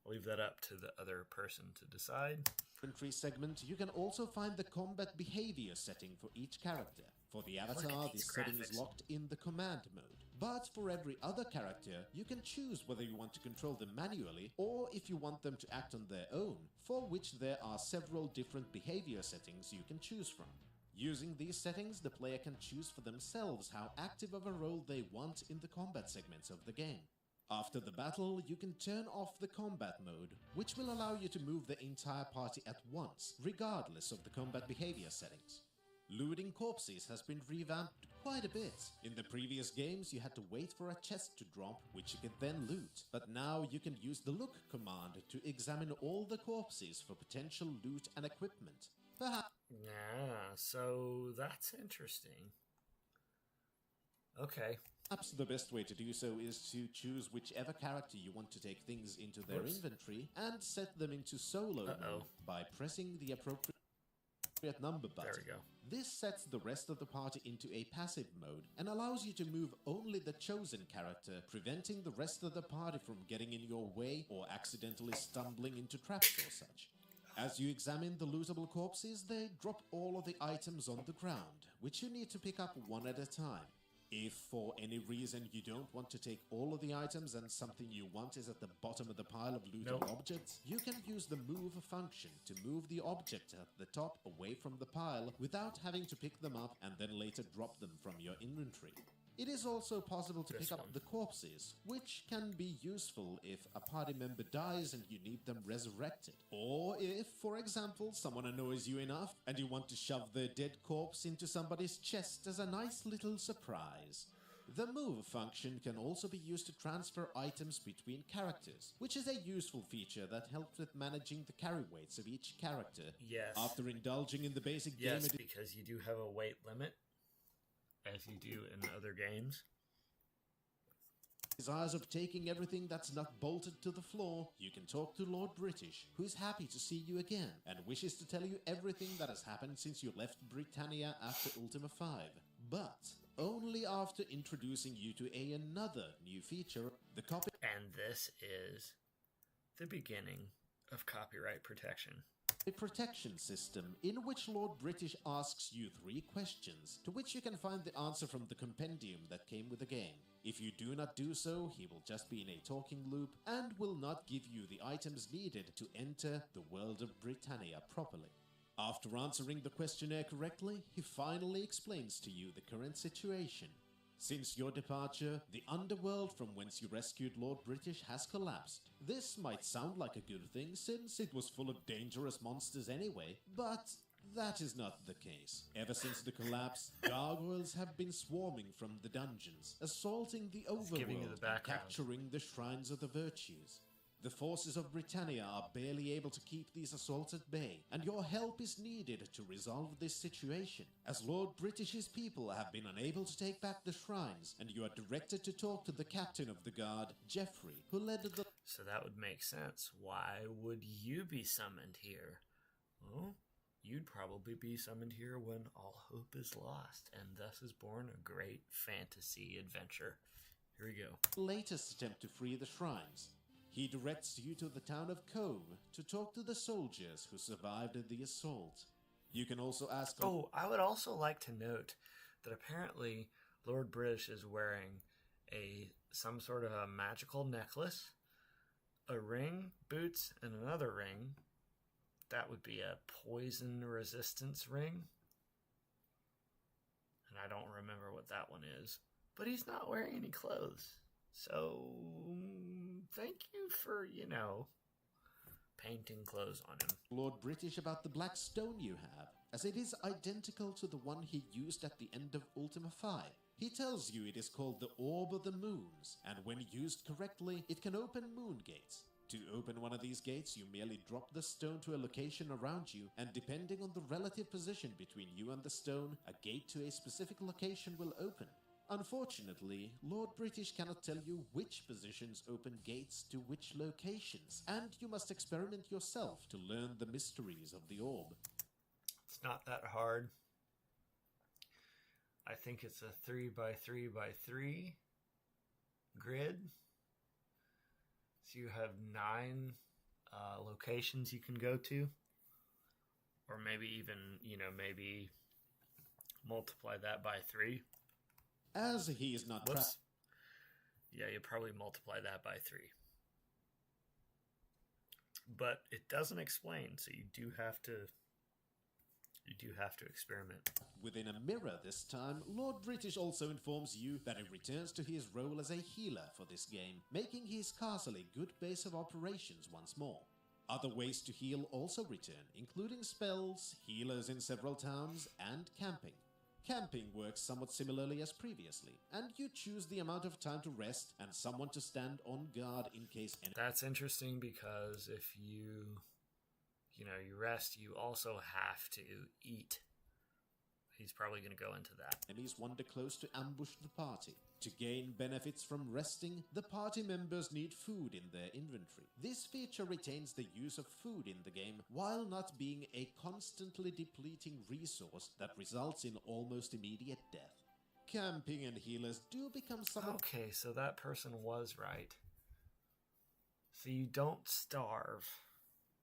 I'll leave that up to the other person to decide. Inventory segment, you can also find the combat behavior setting for each character. For the avatar, this setting is locked in the command mode. But for every other character, you can choose whether you want to control them manually or if you want them to act on their own, for which there are several different behavior settings you can choose from. Using these settings, the player can choose for themselves how active of a role they want in the combat segments of the game. After the battle, you can turn off the combat mode, which will allow you to move the entire party at once, regardless of the combat behavior settings. Looting corpses has been revamped quite a bit. In the previous games, you had to wait for a chest to drop, which you could then loot. But now you can use the look command to examine all the corpses for potential loot and equipment. Perhaps Yeah, so that's interesting. Okay. Perhaps the best way to do so is to choose whichever character you want to take things into their inventory and set them into solo mode by pressing the appropriate number button. There we go. This sets the rest of the party into a passive mode and allows you to move only the chosen character, preventing the rest of the party from getting in your way or accidentally stumbling into traps or such. As you examine the lootable corpses, they drop all of the items on the ground, which you need to pick up one at a time. If for any reason you don't want to take all of the items and something you want is at the bottom of the pile of lootable objects, you can use the move function to move the object at the top away from the pile without having to pick them up and then later drop them from your inventory. It is also possible to pick up the corpses, which can be useful if a party member dies and you need them resurrected. Or if, for example, someone annoys you enough and you want to shove their dead corpse into somebody's chest as a nice little surprise. The move function can also be used to transfer items between characters, which is a useful feature that helps with managing the carry weights of each character. Yes. After indulging in the basic game... Yes, because you do have a weight limit, as you do in other games. Desires of taking everything that's not bolted to the floor, you can talk to Lord British, who is happy to see you again, and wishes to tell you everything that has happened since you left Britannia after Ultima 5. But only after introducing you to another new feature, the copy... And this is the beginning of copyright protection. A protection system in which Lord British asks you 3 questions, to which you can find the answer from the compendium that came with the game. If you do not do so, he will just be in a talking loop and will not give you the items needed to enter the world of Britannia properly. After answering the questionnaire correctly, he finally explains to you the current situation. Since your departure, the underworld from whence you rescued Lord British has collapsed. This might sound like a good thing since it was full of dangerous monsters anyway, but that is not the case. Ever since the collapse, gargoyles have been swarming from the dungeons, assaulting the overworld and capturing the shrines of the virtues. The forces of Britannia are barely able to keep these assaults at bay, and your help is needed to resolve this situation, as Lord British's people have been unable to take back the shrines, and you are directed to talk to the captain of the guard, Geoffrey, who led the... So that would make sense. Why would you be summoned here? Well, you'd probably be summoned here when all hope is lost, and thus is born a great fantasy adventure. Here we go. Latest attempt to free the shrines. He directs you to the town of Cove to talk to the soldiers who survived the assault. You can also ask... Oh, I would also like to note that apparently Lord British is wearing some sort of a magical necklace, a ring, boots, and another ring. That would be a poison resistance ring. And I don't remember what that one is. But he's not wearing any clothes. So, thank you for, painting clothes on him. Lord British about the black stone you have, as it is identical to the one he used at the end of Ultima 5. He tells you it is called the Orb of the Moons, and when used correctly, it can open moon gates. To open one of these gates, you merely drop the stone to a location around you, and depending on the relative position between you and the stone, a gate to a specific location will open. Unfortunately, Lord British cannot tell you which positions open gates to which locations, and you must experiment yourself to learn the mysteries of the orb. It's not that hard. I think it's a 3x3x3 grid. So you have 9 locations you can go to. Or maybe even, maybe multiply that by 3. As he is not... Yeah, you probably multiply that by 3. But it doesn't explain, so you do have to experiment. Within a mirror this time, Lord British also informs you that he returns to his role as a healer for this game, making his castle a good base of operations once more. Other ways to heal also return, including spells, healers in several towns, and camping. Camping works somewhat similarly as previously, and you choose the amount of time to rest and someone to stand on guard in case any That's interesting because if you rest, you also have to eat. He's probably going to go into that. enemies wander close to ambush the party. To gain benefits from resting, the party members need food in their inventory. This feature retains the use of food in the game while not being a constantly depleting resource that results in almost immediate death. Camping and healers do become somewhat... Okay, so that person was right. So you don't starve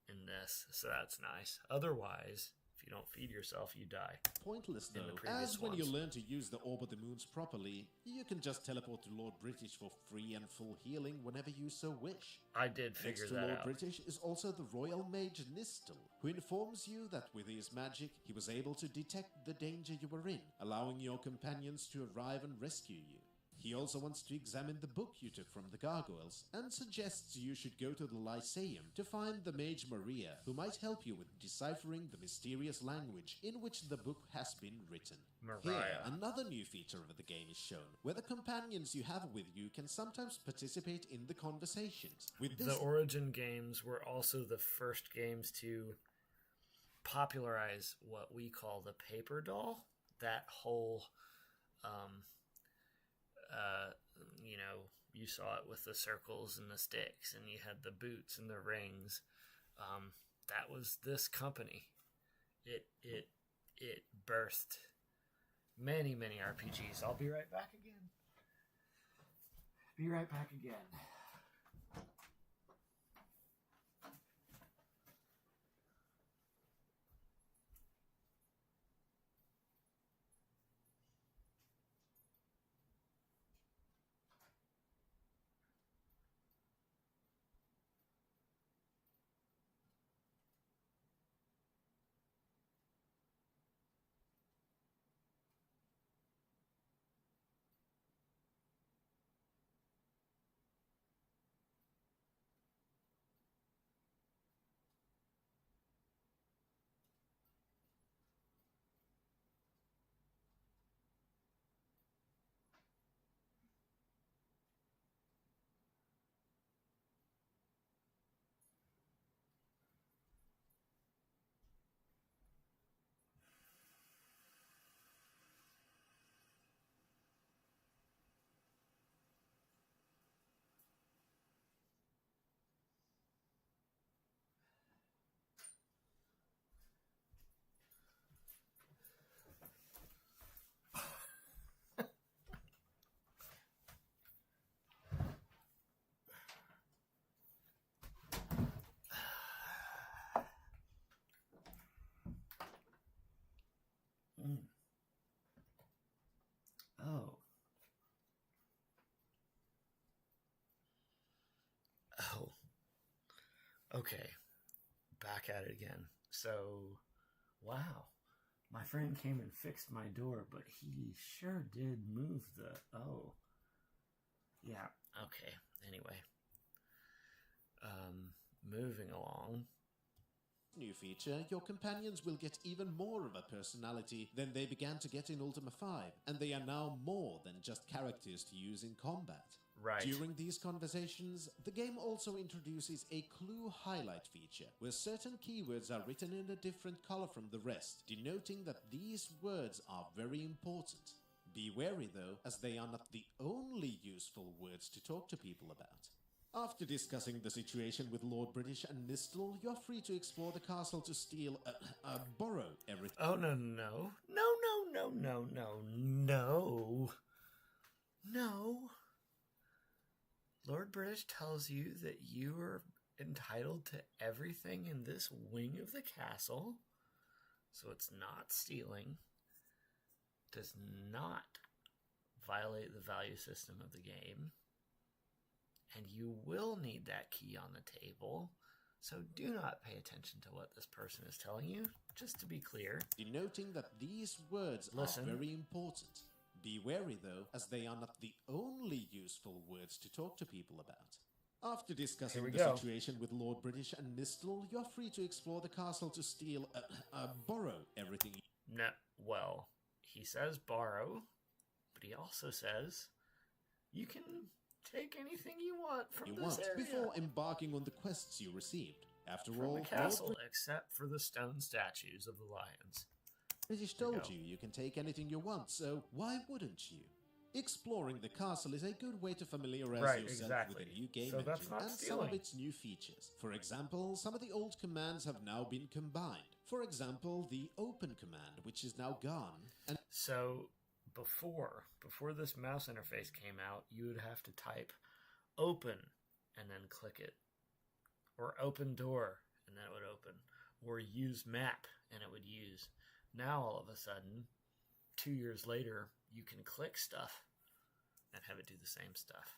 in this, so that's nice. Otherwise, if you don't feed yourself, you die. Pointless In the though, previous as when ones. you learn to use the Orb of the Moons properly, you can just teleport to Lord British for free and full healing whenever you so wish. I did figure Next to that Lord out. British is also the Royal Mage Nistel, who informs you that with his magic, he was able to detect the danger you were in, allowing your companions to arrive and rescue you. He also wants to examine the book you took from the gargoyles, and suggests you should go to the Lyceum to find the Mage Maria, who might help you with deciphering the mysterious language in which the book has been written. Here, Maria. another new feature of the game is shown, where the companions you have with you can sometimes participate in the conversations. With this, The Origin games were also the first games to popularize what we call the paper doll. That whole, you saw it with the circles and the sticks, and you had the boots and the rings. That was this company. It birthed many RPGs. I'll be right back again. Be right back again. Oh. Oh. Okay. Back at it again. So, wow. My friend came and fixed my door, but he sure did move the... Oh. Yeah, okay. Anyway. Moving along. new feature, your companions will get even more of a personality than they began to get in Ultima 5, and they are now more than just characters to use in combat. Right. During these conversations, the game also introduces a clue highlight feature, where certain keywords are written in a different color from the rest, denoting that these words are very important. Be wary though, as they are not the only useful words to talk to people about. After discussing the situation with Lord British and Nistel, you're free to explore the castle to steal, borrow everything. Oh, no. No. Lord British tells you that you are entitled to everything in this wing of the castle, so it's not stealing, does not violate the value system of the game, and you will need that key on the table, so do not pay attention to what this person is telling you, just to be clear. Denoting that these words Listen. are very important. Be wary though, as they are not the only useful words to talk to people about. After discussing Here we the go. situation with Lord British and Nistel, you're free to explore the castle to steal, borrow everything. No, well, he says borrow, but he also says you can take anything you want from this area. Before embarking on the quests you received. After from all, the castle, except for the stone statues of the lions. British told you can take anything you want, so why wouldn't you? Exploring the castle is a good way to familiarize yourself with a new game engine and some of its new features. For example, some of the old commands have now been combined. For example, the open command, which is now gone. And so before this mouse interface came out, you would have to type open and then click it. Or open door and then it would open. Or use map and it would use. Now all of a sudden, 2 years later, you can click stuff and have it do the same stuff.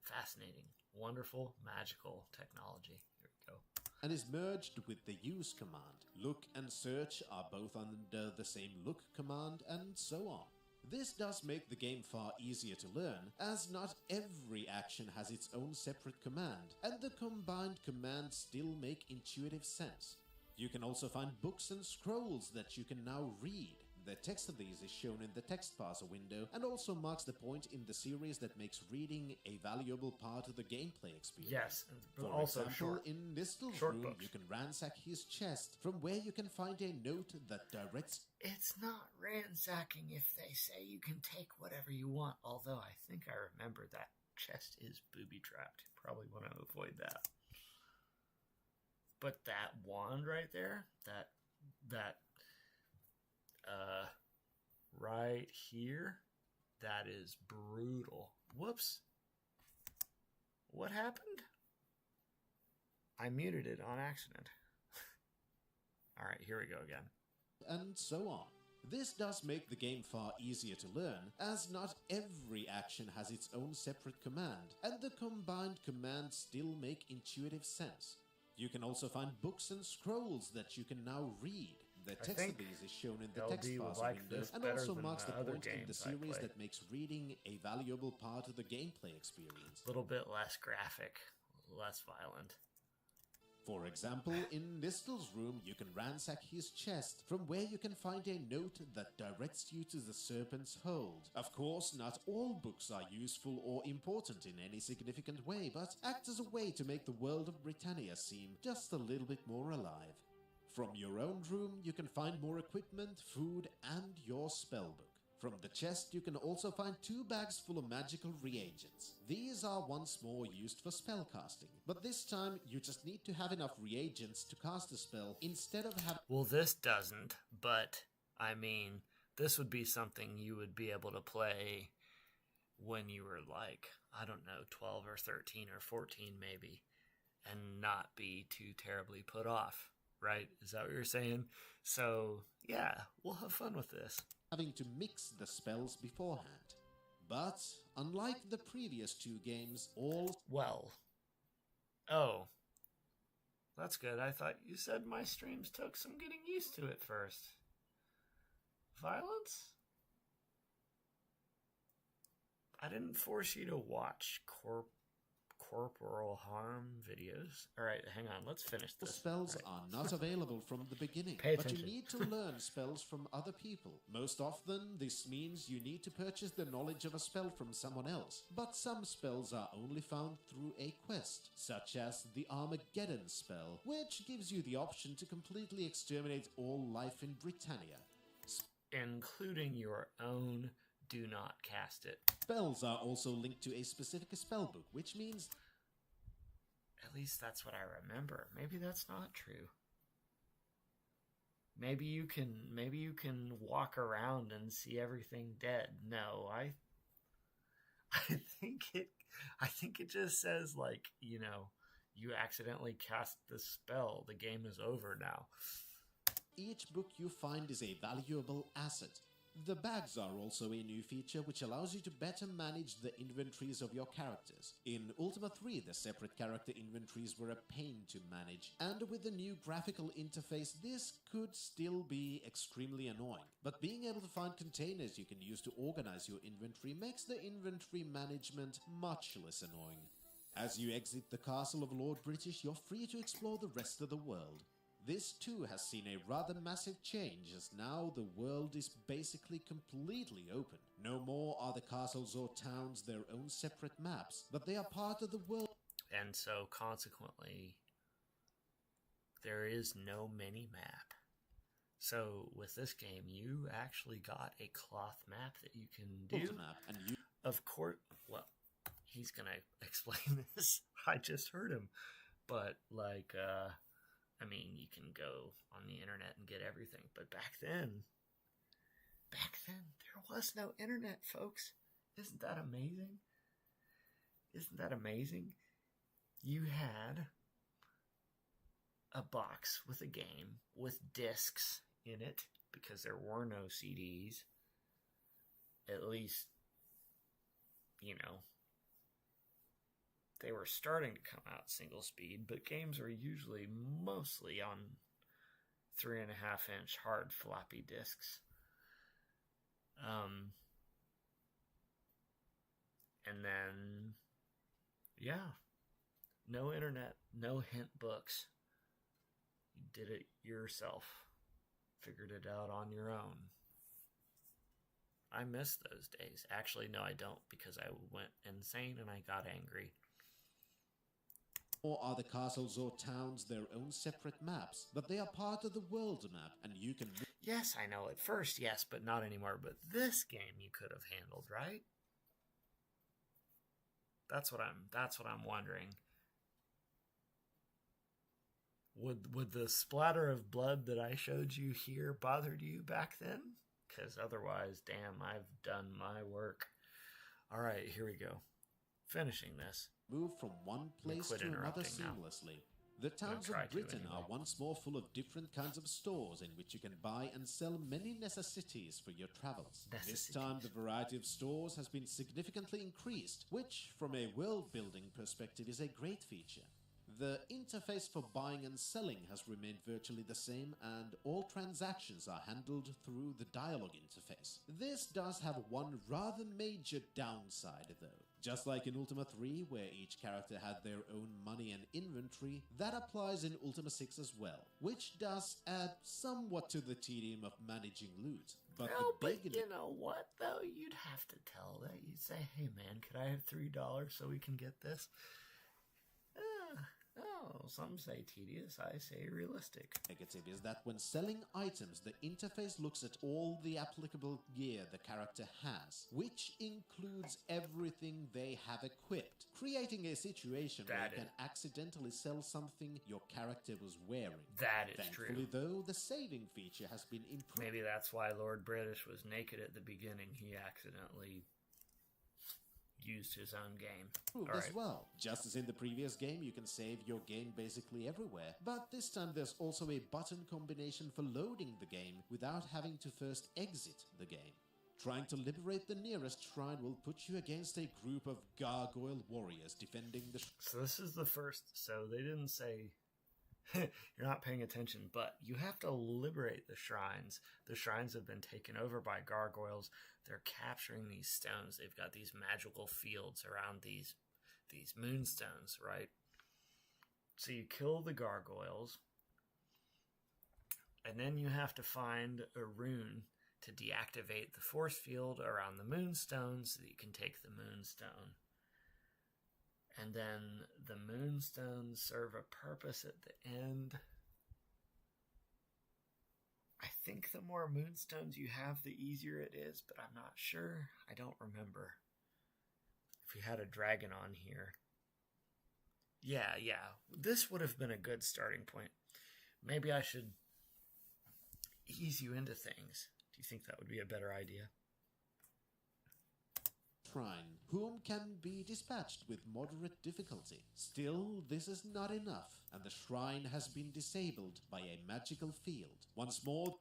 Fascinating, wonderful, magical technology. Here we go. And is merged with the use command. Look and search are both under the same look command, and so on. This does make the game far easier to learn, as not every action has its own separate command, and the combined commands still make intuitive sense. You can also find books and scrolls that you can now read. The text of these is shown in the text parser window and also marks the point in the series that makes reading a valuable part of the gameplay experience. Yes, but For also example, short. in Nistel's short room, books. you can ransack his chest, from where you can find a note that directs... It's not ransacking if they say you can take whatever you want, although I think I remember that chest is booby-trapped. You probably want to avoid that. But that wand right there, that right here, that is brutal. Whoops. What happened? I muted it on accident. Alright, here we go again. And so on. This does make the game far easier to learn, as not every action has its own separate command, and the combined commands still make intuitive sense. You can also find books and scrolls that you can now read. The text of these is shown in the text parser window and also marks the point in the series that makes reading a valuable part of the gameplay experience. A little bit less graphic, less violent. For example, in Nistel's room, you can ransack his chest, from where you can find a note that directs you to the Serpent's Hold. Of course, not all books are useful or important in any significant way, but act as a way to make the world of Britannia seem just a little bit more alive. From your own room, you can find more equipment, food, and your spellbook. From the chest, you can also find 2 bags full of magical reagents. These are once more used for spellcasting, but this time you just need to have enough reagents to cast a spell instead of having... Well, this doesn't, but I mean, this would be something you would be able to play when you were like, I don't know, 12 or 13 or 14 maybe, and not be too terribly put off, right? Is that what you're saying? So, yeah, we'll have fun with this. Having to mix the spells beforehand. But, unlike the previous 2 games, Well. Oh. That's good. I thought you said my streams took some getting used to it first. Violence? I didn't force you to watch corporal harm videos. Alright, hang on. Let's finish this. Spells are not available from the beginning, but you need to learn spells from other people. Most often, this means you need to purchase the knowledge of a spell from someone else, but some spells are only found through a quest, such as the Armageddon spell, which gives you the option to completely exterminate all life in Britannia. Including your own. Do not cast it. Spells are also linked to a specific spellbook, which means... At least that's what I remember. Maybe that's not true. Maybe you can walk around and see everything dead. No, I think it just says, like, you know, you accidentally cast the spell. The game is over now. Each book you find is a valuable asset. The bags are also a new feature which allows you to better manage the inventories of your characters. In Ultima 3, the separate character inventories were a pain to manage, and with the new graphical interface, this could still be extremely annoying. But being able to find containers you can use to organize your inventory makes the inventory management much less annoying. As you exit the castle of Lord British, you're free to explore the rest of the world. This too has seen a rather massive change, as now the world is basically completely open. No more are the castles or towns their own separate maps, but they are part of the world. And so, consequently, there is no mini-map. So, with this game, you actually got a cloth map that you can do. And you Of course, well, he's going to explain this. I just heard him. But, like, I mean, you can go on the internet and get everything. But back then, there was no internet, folks. Isn't that amazing? Isn't that amazing? You had a box with a game with discs in it, because there were no CDs. At least, you know, they were starting to come out single speed, but games are usually mostly on 3.5-inch hard floppy disks. And then, yeah, no internet, no hint books. You did it yourself. Figured it out on your own. I miss those days. Actually, no, I don't, because I went insane and I got angry. Or are the castles or towns their own separate maps, but they are part of the world map, and you can... Yes, I know, at first, yes, but not anymore. But this game you could have handled, right? That's what I'm wondering. Would the splatter of blood that I showed you here bothered you back then? Because otherwise, damn, I've done my work. All right, here we go. Finishing this. Move from one place to another seamlessly. The towns of Britain are once more full of different kinds of stores in which you can buy and sell many necessities for your travels. This time the variety of stores has been significantly increased, which from a world-building perspective is a great feature. The interface for buying and selling has remained virtually the same, and all transactions are handled through the dialogue interface. This does have one rather major downside though. Just like in Ultima 3, where each character had their own money and inventory, that applies in Ultima 6 as well, which does add somewhat to the tedium of managing loot. But but you know what, though? You'd have to tell that. You'd say, hey man, could I have $3 so we can get this? Oh, some say tedious, I say realistic. Negative is that when selling items, the interface looks at all the applicable gear the character has, which includes everything they have equipped, creating a situation where you can accidentally sell something your character was wearing. That is Thankfully, true. though, the saving feature has been improved. Maybe that's why Lord British was naked at the beginning. He accidentally used his own game. As well. Just as in the previous game, you can save your game basically everywhere, but this time there's also a button combination for loading the game without having to first exit the game. Trying to liberate the nearest shrine will put you against a group of gargoyle warriors defending the So this is the first, so they didn't say you're not paying attention, but you have to liberate the shrines. The shrines have been taken over by gargoyles. They're capturing these stones. They've got these magical fields around these moonstones, right? So you kill the gargoyles, and then you have to find a rune to deactivate the force field around the moonstone so that you can take the moonstone. And then the moonstones serve a purpose at the end. I think the more moonstones you have, the easier it is, but I'm not sure. I don't remember. If we had a dragon on here. Yeah. This would have been a good starting point. Maybe I should ease you into things. Do you think that would be a better idea? shrine, whom can be dispatched with moderate difficulty. Still, this is not enough, and the shrine has been disabled by a magical field. Once more,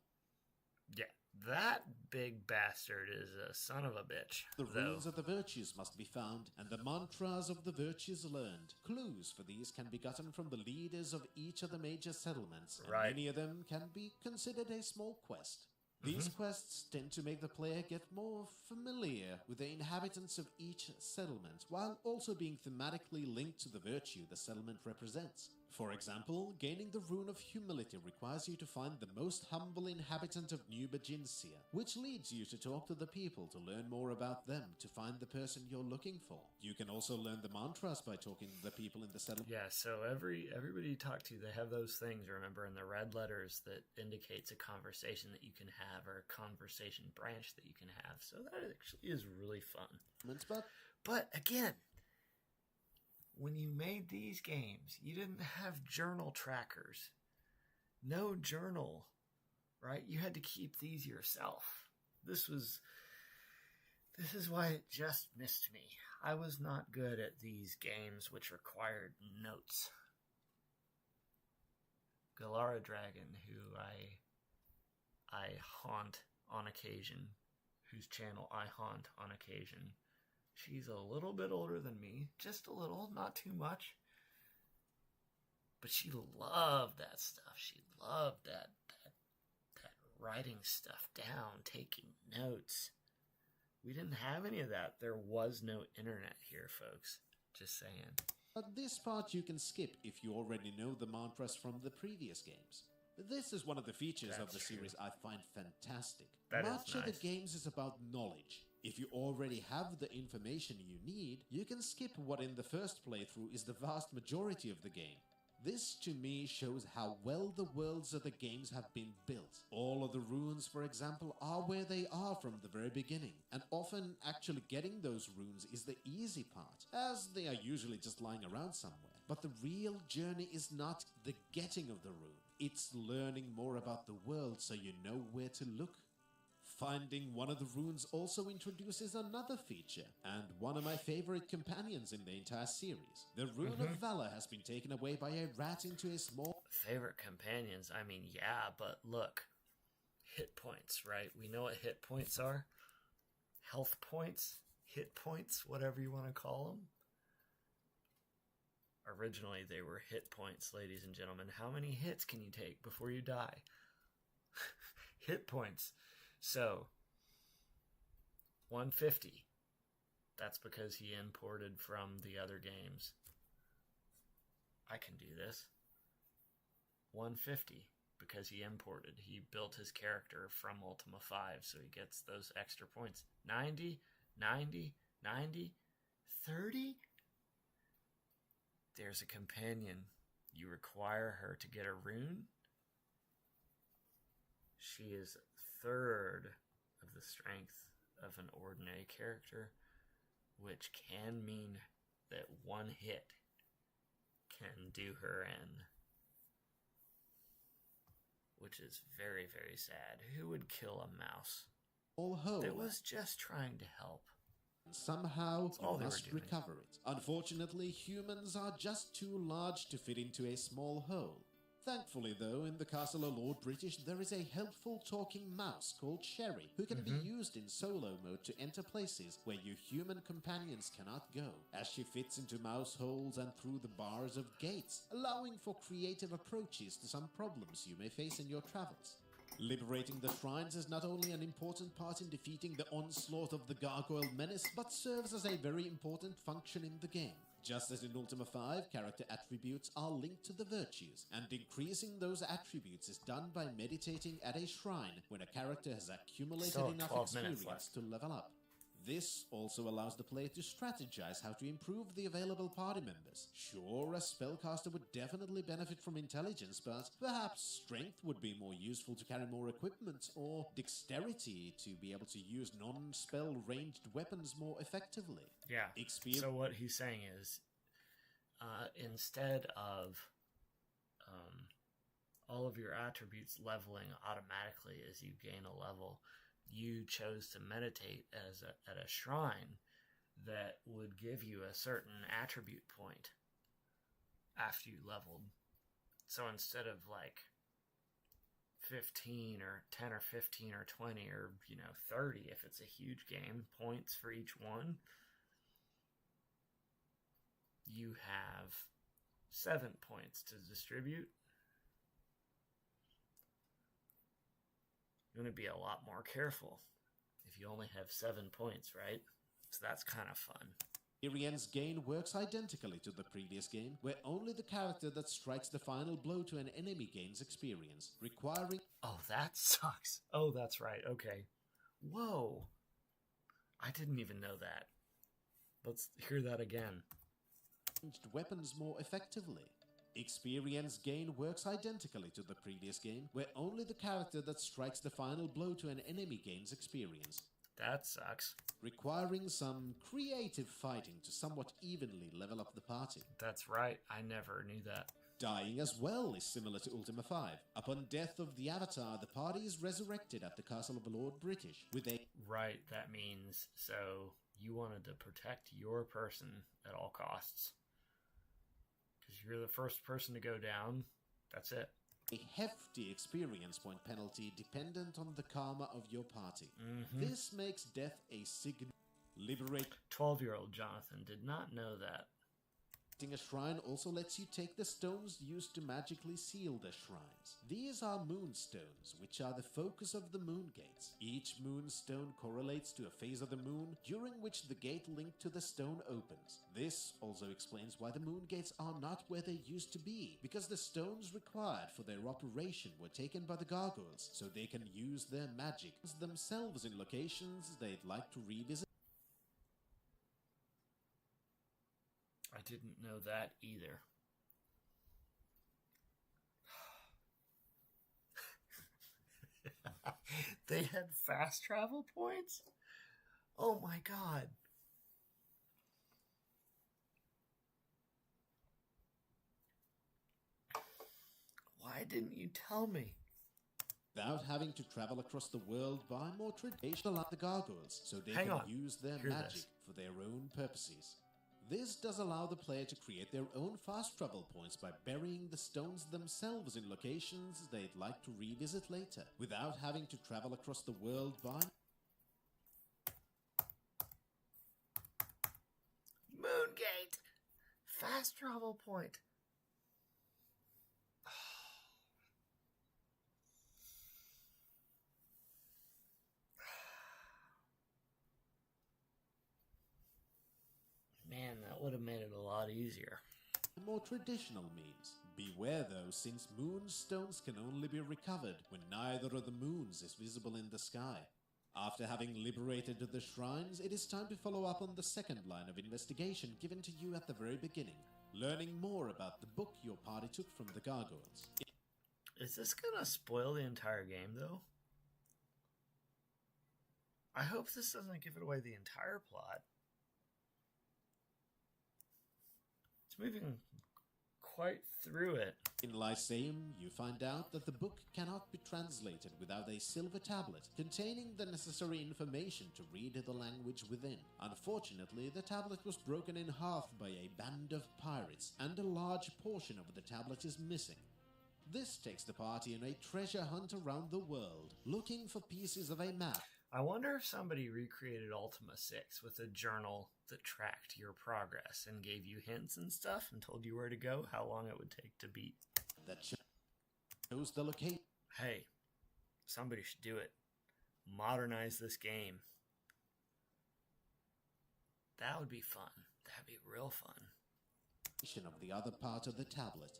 yeah, that big bastard is a son of a bitch. the runes of the virtues must be found, and the mantras of the virtues learned. Clues for these can be gotten from the leaders of each of the major settlements, and Right. many of them can be considered a small quest. These quests tend to make the player get more familiar with the inhabitants of each settlement, while also being thematically linked to the virtue the settlement represents. For example, gaining the Rune of Humility requires you to find the most humble inhabitant of New Baginsia, which leads you to talk to the people to learn more about them to find the person you're looking for. You can also learn the mantras by talking to the people in the settlement. Yeah, so everybody you talk to, they have those things, remember, in the red letters that indicates a conversation that you can have or a conversation branch that you can have. So that actually is really fun. But again, when you made these games, you didn't have journal trackers. No journal, right? You had to keep these yourself. This is why it just missed me. I was not good at these games which required notes. Galara Dragon, who I haunt on occasion, whose channel I haunt on occasion. She's a little bit older than me, just a little, not too much. But she loved that stuff. She loved that writing stuff down, taking notes. We didn't have any of that. There was no internet here, folks. Just saying. But this part you can skip if you already know the mantras from the previous games. This is one of the features of the series I find fantastic. Much of the games is about knowledge. If you already have the information you need, you can skip what in the first playthrough is the vast majority of the game. This, to me, shows how well the worlds of the games have been built. All of the runes, for example, are where they are from the very beginning, and often actually getting those runes is the easy part, as they are usually just lying around somewhere. But the real journey is not the getting of the rune, it's learning more about the world so you know where to look. Finding one of the runes also introduces another feature, and one of my favorite companions in the entire series. The Rune of Valor has been taken away by a rat into a small... Favorite companions? I mean, yeah, but look. Hit points, right? We know what hit points are. Health points? Hit points? Whatever you want to call them. Originally, they were hit points, ladies and gentlemen. How many hits can you take before you die? Hit points. So, 150. That's because he imported from the other games. I can do this. 150 because he imported. He built his character from Ultima 5, so he gets those extra points. 90, 90, 90, 30. There's a companion. You require her to get a rune. She is third of the strength of an ordinary character, which can mean that one hit can do her in, which is very, very sad. Who would kill a mouse that was just trying to help? Somehow you must recover it. Unfortunately, humans are just too large to fit into a small hole. Thankfully, though, in the castle of Lord British, there is a helpful talking mouse called Sherry, who can be used in solo mode to enter places where your human companions cannot go, as she fits into mouse holes and through the bars of gates, allowing for creative approaches to some problems you may face in your travels. Liberating the shrines is not only an important part in defeating the onslaught of the Gargoyle Menace, but serves as a very important function in the game. Just as in Ultima 5, character attributes are linked to the virtues, and increasing those attributes is done by meditating at a shrine when a character has accumulated enough experience to level up. This also allows the player to strategize how to improve the available party members. Sure, a spellcaster would definitely benefit from intelligence, but perhaps strength would be more useful to carry more equipment, or dexterity to be able to use non-spell ranged weapons more effectively. Yeah, so what he's saying is, instead of all of your attributes leveling automatically as you gain a level, you chose to meditate at a shrine that would give you a certain attribute point after you leveled. So instead of like 15 or 10 or 15 or 20 or 30 if it's a huge game, points for each one, you have 7 points to distribute. You're going to be a lot more careful if you only have 7 points, right? So that's kind of fun. Experience gain works identically to the previous game, where only the character that strikes the final blow to an enemy gains experience, requiring... Oh, that sucks. Oh, that's right. Okay. Whoa. I didn't even know that. Let's hear that again. Weapons more effectively. Experience gain works identically to the previous game, where only the character that strikes the final blow to an enemy gains experience. That sucks. Requiring some creative fighting to somewhat evenly level up the party. That's right. I never knew that. Dying as well is similar to Ultima 5. Upon death of the Avatar, the party is resurrected at the castle of Lord British with a... Right, that means so you wanted to protect your person at all costs. Because you're the first person to go down. That's it. A hefty experience point penalty dependent on the karma of your party. This makes death a liberate. 12-year-old Jonathan did not know that. A shrine also lets you take the stones used to magically seal the shrines. These are moonstones, which are the focus of the moon gates. Each moonstone correlates to a phase of the moon during which the gate linked to the stone opens. This also explains why the moon gates are not where they used to be, because the stones required for their operation were taken by the gargoyles, so they can use their magic themselves in locations they'd like to revisit. I didn't know that either. They had fast travel points? Oh my god. Why didn't you tell me? Without having to travel across the world by more traditional the gargoyles, so they can use their magic for their own purposes. This does allow the player to create their own fast travel points by burying the stones themselves in locations they'd like to revisit later, without having to travel across the world by... Moongate! Fast travel point. Man, that would have made it a lot easier. More traditional means. Beware though, since moonstones can only be recovered when neither of the moons is visible in the sky. After having liberated the shrines, it is time to follow up on the second line of investigation given to you at the very beginning, learning more about the book your party took from the gargoyles. Is this gonna spoil the entire game, though? I hope this doesn't give it away the entire plot. It's moving quite through it. In Lyceum, you find out that the book cannot be translated without a silver tablet containing the necessary information to read the language within. Unfortunately, the tablet was broken in half by a band of pirates, and a large portion of the tablet is missing. This takes the party on a treasure hunt around the world, looking for pieces of a map. I wonder if somebody recreated Ultima 6 with a journal that tracked your progress and gave you hints and stuff and told you where to go, how long it would take to beat. That shows the location. Hey, somebody should do it. Modernize this game. That would be fun. That'd be real fun. Of the other part of the tablet.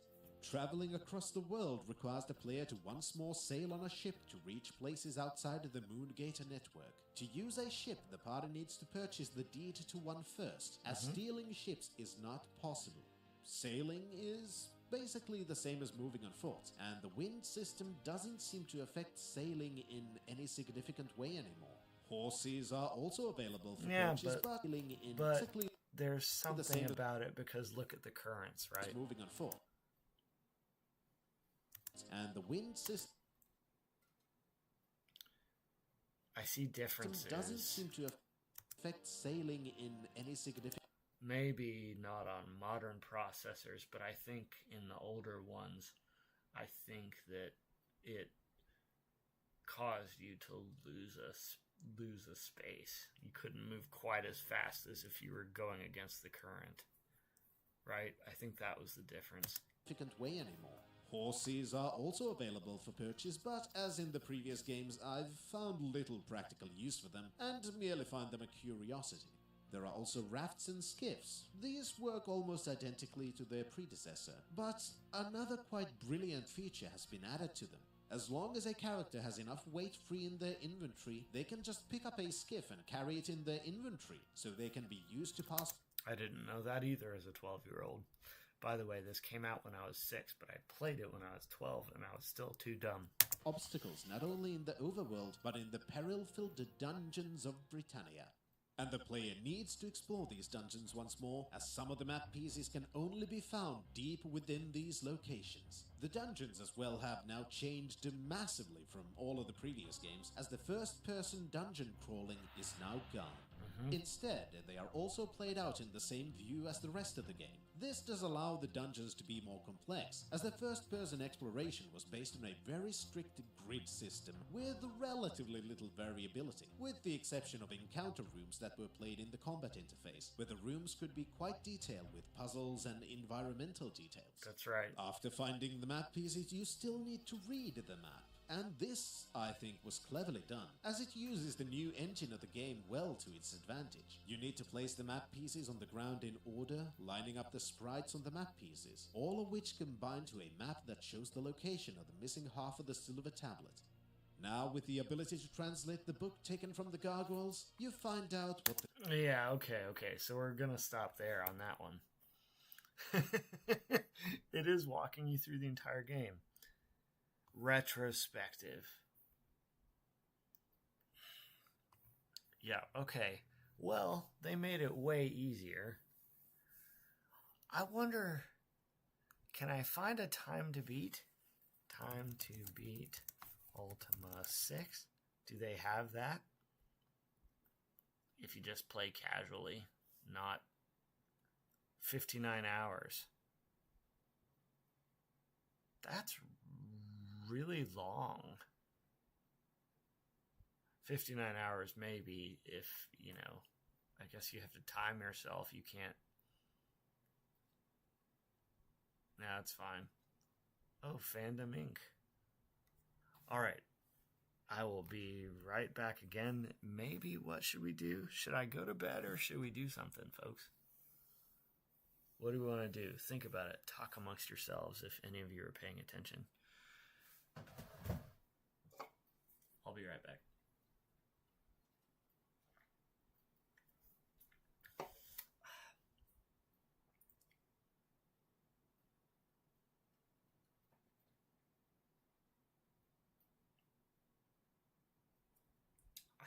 Traveling across the world requires the player to once more sail on a ship to reach places outside of the Moongate network. To use a ship, the party needs to purchase the deed to one first, as stealing ships is not possible. Sailing is basically the same as moving on foot, and the wind system doesn't seem to affect sailing in any significant way anymore. Horses are also available for purchase, but sailing in basically there's something about it because look at the currents, right? Moving on foot. And the wind system I see differences. Doesn't seem to affect sailing in any significant... Maybe not on modern processors, but I think in the older ones, I think that it caused you to lose a space. You couldn't move quite as fast as if you were going against the current. Right? I think that was the difference. Way anymore. Horses are also available for purchase, but as in the previous games, I've found little practical use for them and merely find them a curiosity. There are also rafts and skiffs. These work almost identically to their predecessor, but another quite brilliant feature has been added to them. As long as a character has enough weight free in their inventory, they can just pick up a skiff and carry it in their inventory, so they can be used to pass. I didn't know that either as a 12-year-old. By the way, this came out when I was 6, but I played it when I was 12, and I was still too dumb. Obstacles not only in the overworld, but in the peril-filled dungeons of Britannia. And the player needs to explore these dungeons once more, as some of the map pieces can only be found deep within these locations. The dungeons as well have now changed massively from all of the previous games, as the first-person dungeon crawling is now gone. Instead, they are also played out in the same view as the rest of the game. This does allow the dungeons to be more complex, as the first-person exploration was based on a very strict grid system with relatively little variability, with the exception of encounter rooms that were played in the combat interface, where the rooms could be quite detailed with puzzles and environmental details. That's right. After finding the map pieces, you still need to read the map. And this, I think, was cleverly done, as it uses the new engine of the game well to its advantage. You need to place the map pieces on the ground in order, lining up the sprites on the map pieces, all of which combine to a map that shows the location of the missing half of the silver tablet. Now, with the ability to translate the book taken from the gargoyles, you find out what the... Yeah, okay, so we're gonna stop there on that one. It is walking you through the entire game. Retrospective. Yeah, okay. Well, they made it way easier. I wonder, can I find a time to beat? Time to beat Ultima 6? Do they have that? If you just play casually, not 59 hours. That's really long. 59 hours maybe, if, you know, I guess you have to time yourself. You can't. Nah, it's fine. Oh, Fandom Inc. Alright. I will be right back again. Maybe, what should we do? Should I go to bed or should we do something, folks? What do we want to do? Think about it. Talk amongst yourselves if any of you are paying attention. I'll be right back.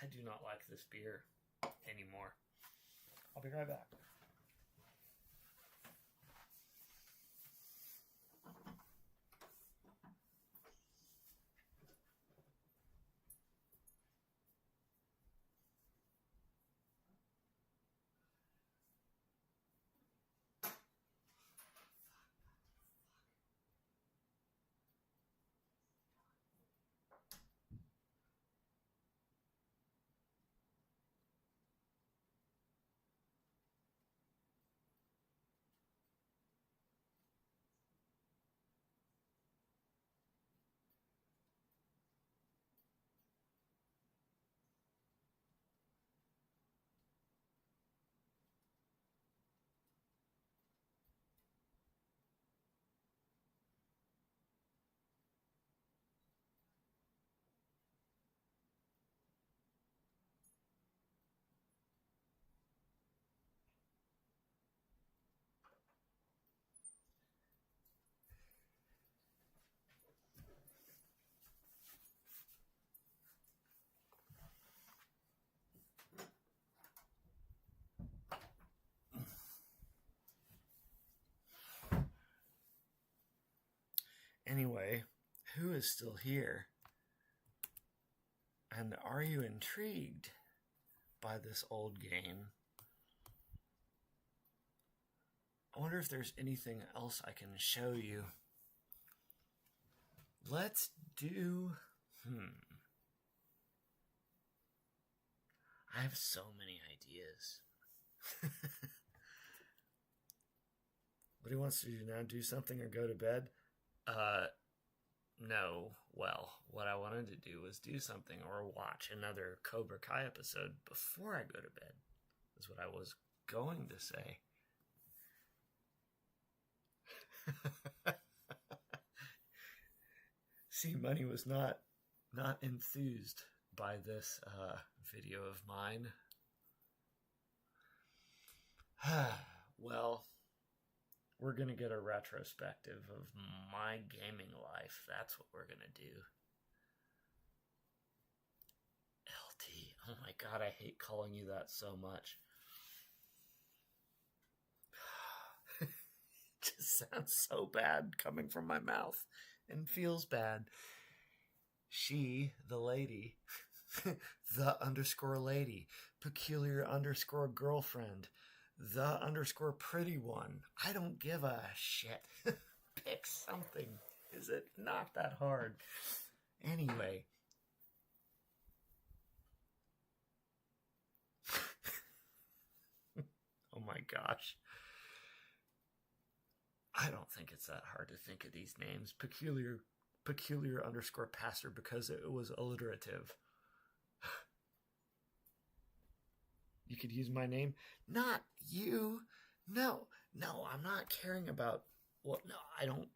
I do not like this beer anymore. I'll be right back. Anyway, who is still here? And are you intrigued by this old game? I wonder if there's anything else I can show you. Let's do... I have so many ideas. What do you want to do now? Do something or go to bed? No. Well, what I wanted to do was do something or watch another Cobra Kai episode before I go to bed, is what I was going to say. See, Money was not enthused by this video of mine. Well, we're going to get a retrospective of my gaming life. That's what we're going to do. LT. Oh my god, I hate calling you that so much. It just sounds so bad coming from my mouth and feels bad. She, the lady, the underscore lady, peculiar underscore girlfriend, the underscore pretty one. I don't give a shit. Pick something. Is it not that hard? Anyway. Oh my gosh. I don't think it's that hard to think of these names. Peculiar underscore pastor, because it was alliterative. You could use my name. Not you. No, I'm not caring about what. No, I don't.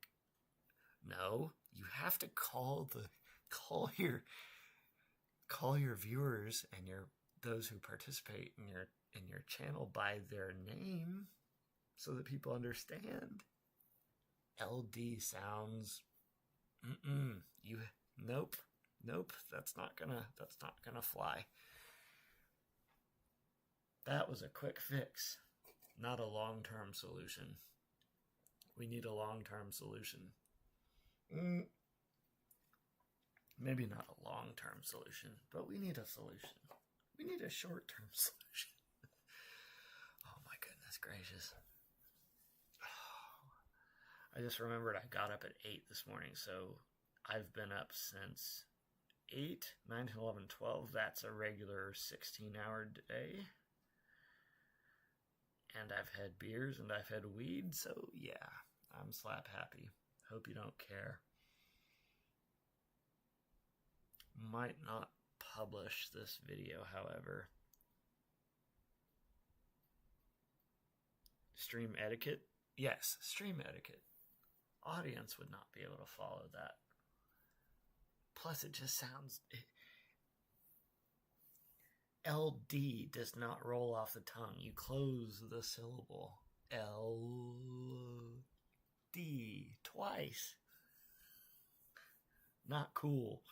No, you have to call your viewers and those who participate in your channel by their name so that people understand. LD sounds. Nope. That's not gonna fly. That was a quick fix, not a long-term solution. We need a long-term solution. Maybe not a long-term solution, but we need a solution. We need a short-term solution. Oh my goodness gracious. I just remembered I got up at 8 this morning, so I've been up since 8, 9, 10, 11, 12. That's a regular 16-hour day. And I've had beers and I've had weed, so yeah, I'm slap happy. Hope you don't care. Might not publish this video, however. Stream etiquette? Yes, stream etiquette. Audience would not be able to follow that. Plus, it just sounds... LD does not roll off the tongue. You close the syllable. LD twice. Not cool.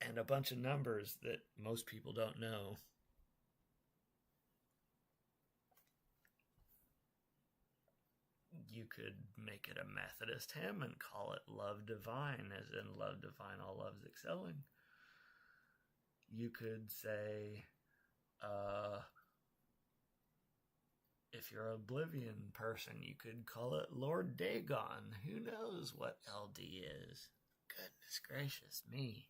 And a bunch of numbers that most people don't know. You could make it a Methodist hymn and call it Love Divine, as in Love Divine, all love's excelling. You could say, if you're an Oblivion person, you could call it Lord Dagon. Who knows what LD is? Goodness gracious me.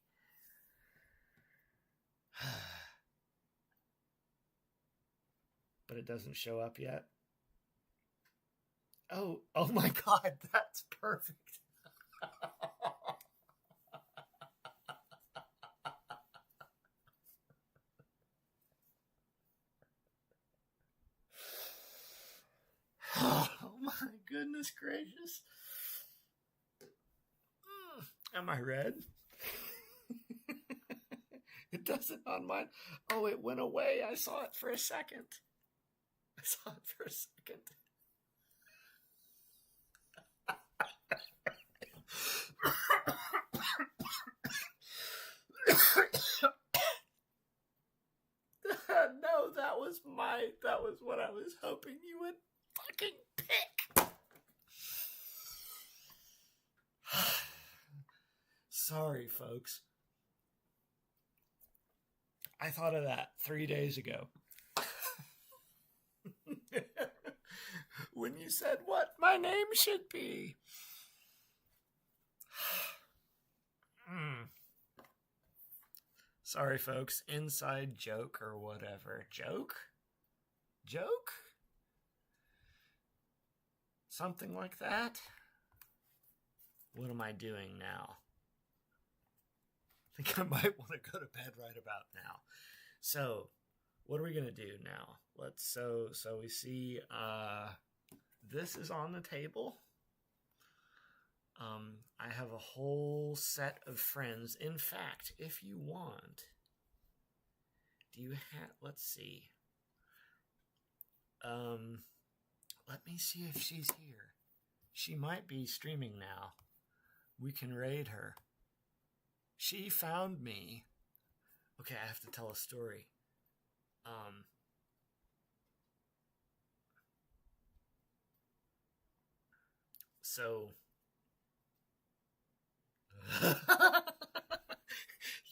But it doesn't show up yet. Oh my God, that's perfect. Oh my goodness gracious. Am I red? It doesn't on mine. Oh, it went away. I saw it for a second. No, that was what I was hoping you would fucking pick. Sorry, folks. I thought of that 3 days ago. When you said what my name should be. Sorry, folks. Inside joke or whatever. Joke? Something like that? What am I doing now? I think I might want to go to bed right about now. So, what are we gonna do now? So we see this is on the table. I have a whole set of friends. In fact, if you want, do you have? Let's see. Let me see if she's here. She might be streaming now. We can raid her. She found me. Okay, I have to tell a story. So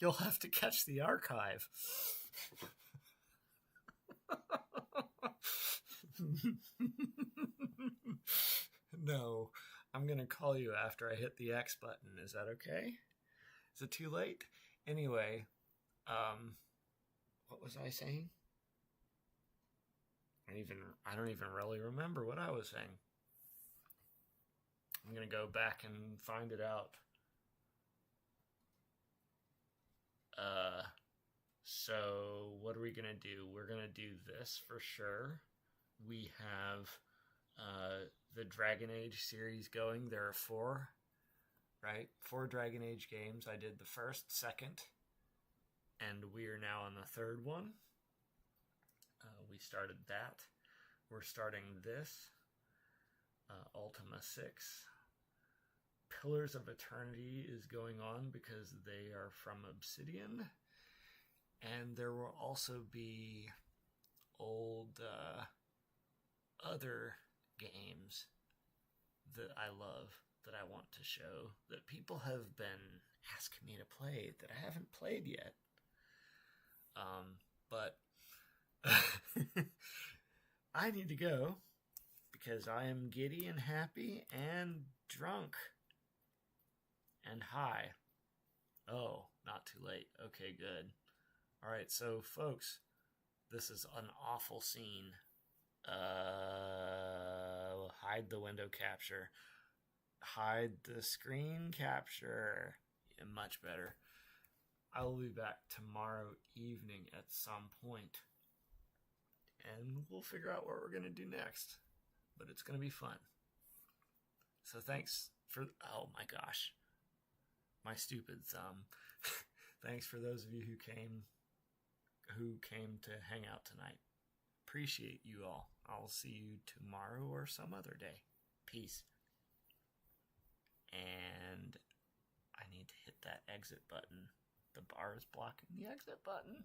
you'll have to catch the archive. No, I'm going to call you after I hit the X button. Is that okay? Is it too late? Anyway, what was I saying? I don't even really remember what I was saying. I'm going to go back and find it out. So what are we going to do? We're going to do this for sure. We have the Dragon Age series going. There are 4, right? 4 Dragon Age games. I did the first, second, and we are now on the 3rd one. We started that. We're starting this. Ultima 6. Pillars of Eternity is going on because they are from Obsidian. And there will also be old other games that I love, that I want to show, that people have been asking me to play, that I haven't played yet. But I need to go because I am giddy and happy and drunk and high. Oh, not too late. Okay, good. All right, so folks, this is an awful scene. Hide the window capture. Hide the screen capture. Yeah, much better. I will be back tomorrow evening at some point, and we'll figure out what we're going to do next. But it's going to be fun. So thanks for... Oh my gosh. My stupid thumb. Thanks for those of you who came to hang out tonight. Appreciate you all. I'll see you tomorrow or some other day. Peace. And I need to hit that exit button. The bar is blocking the exit button.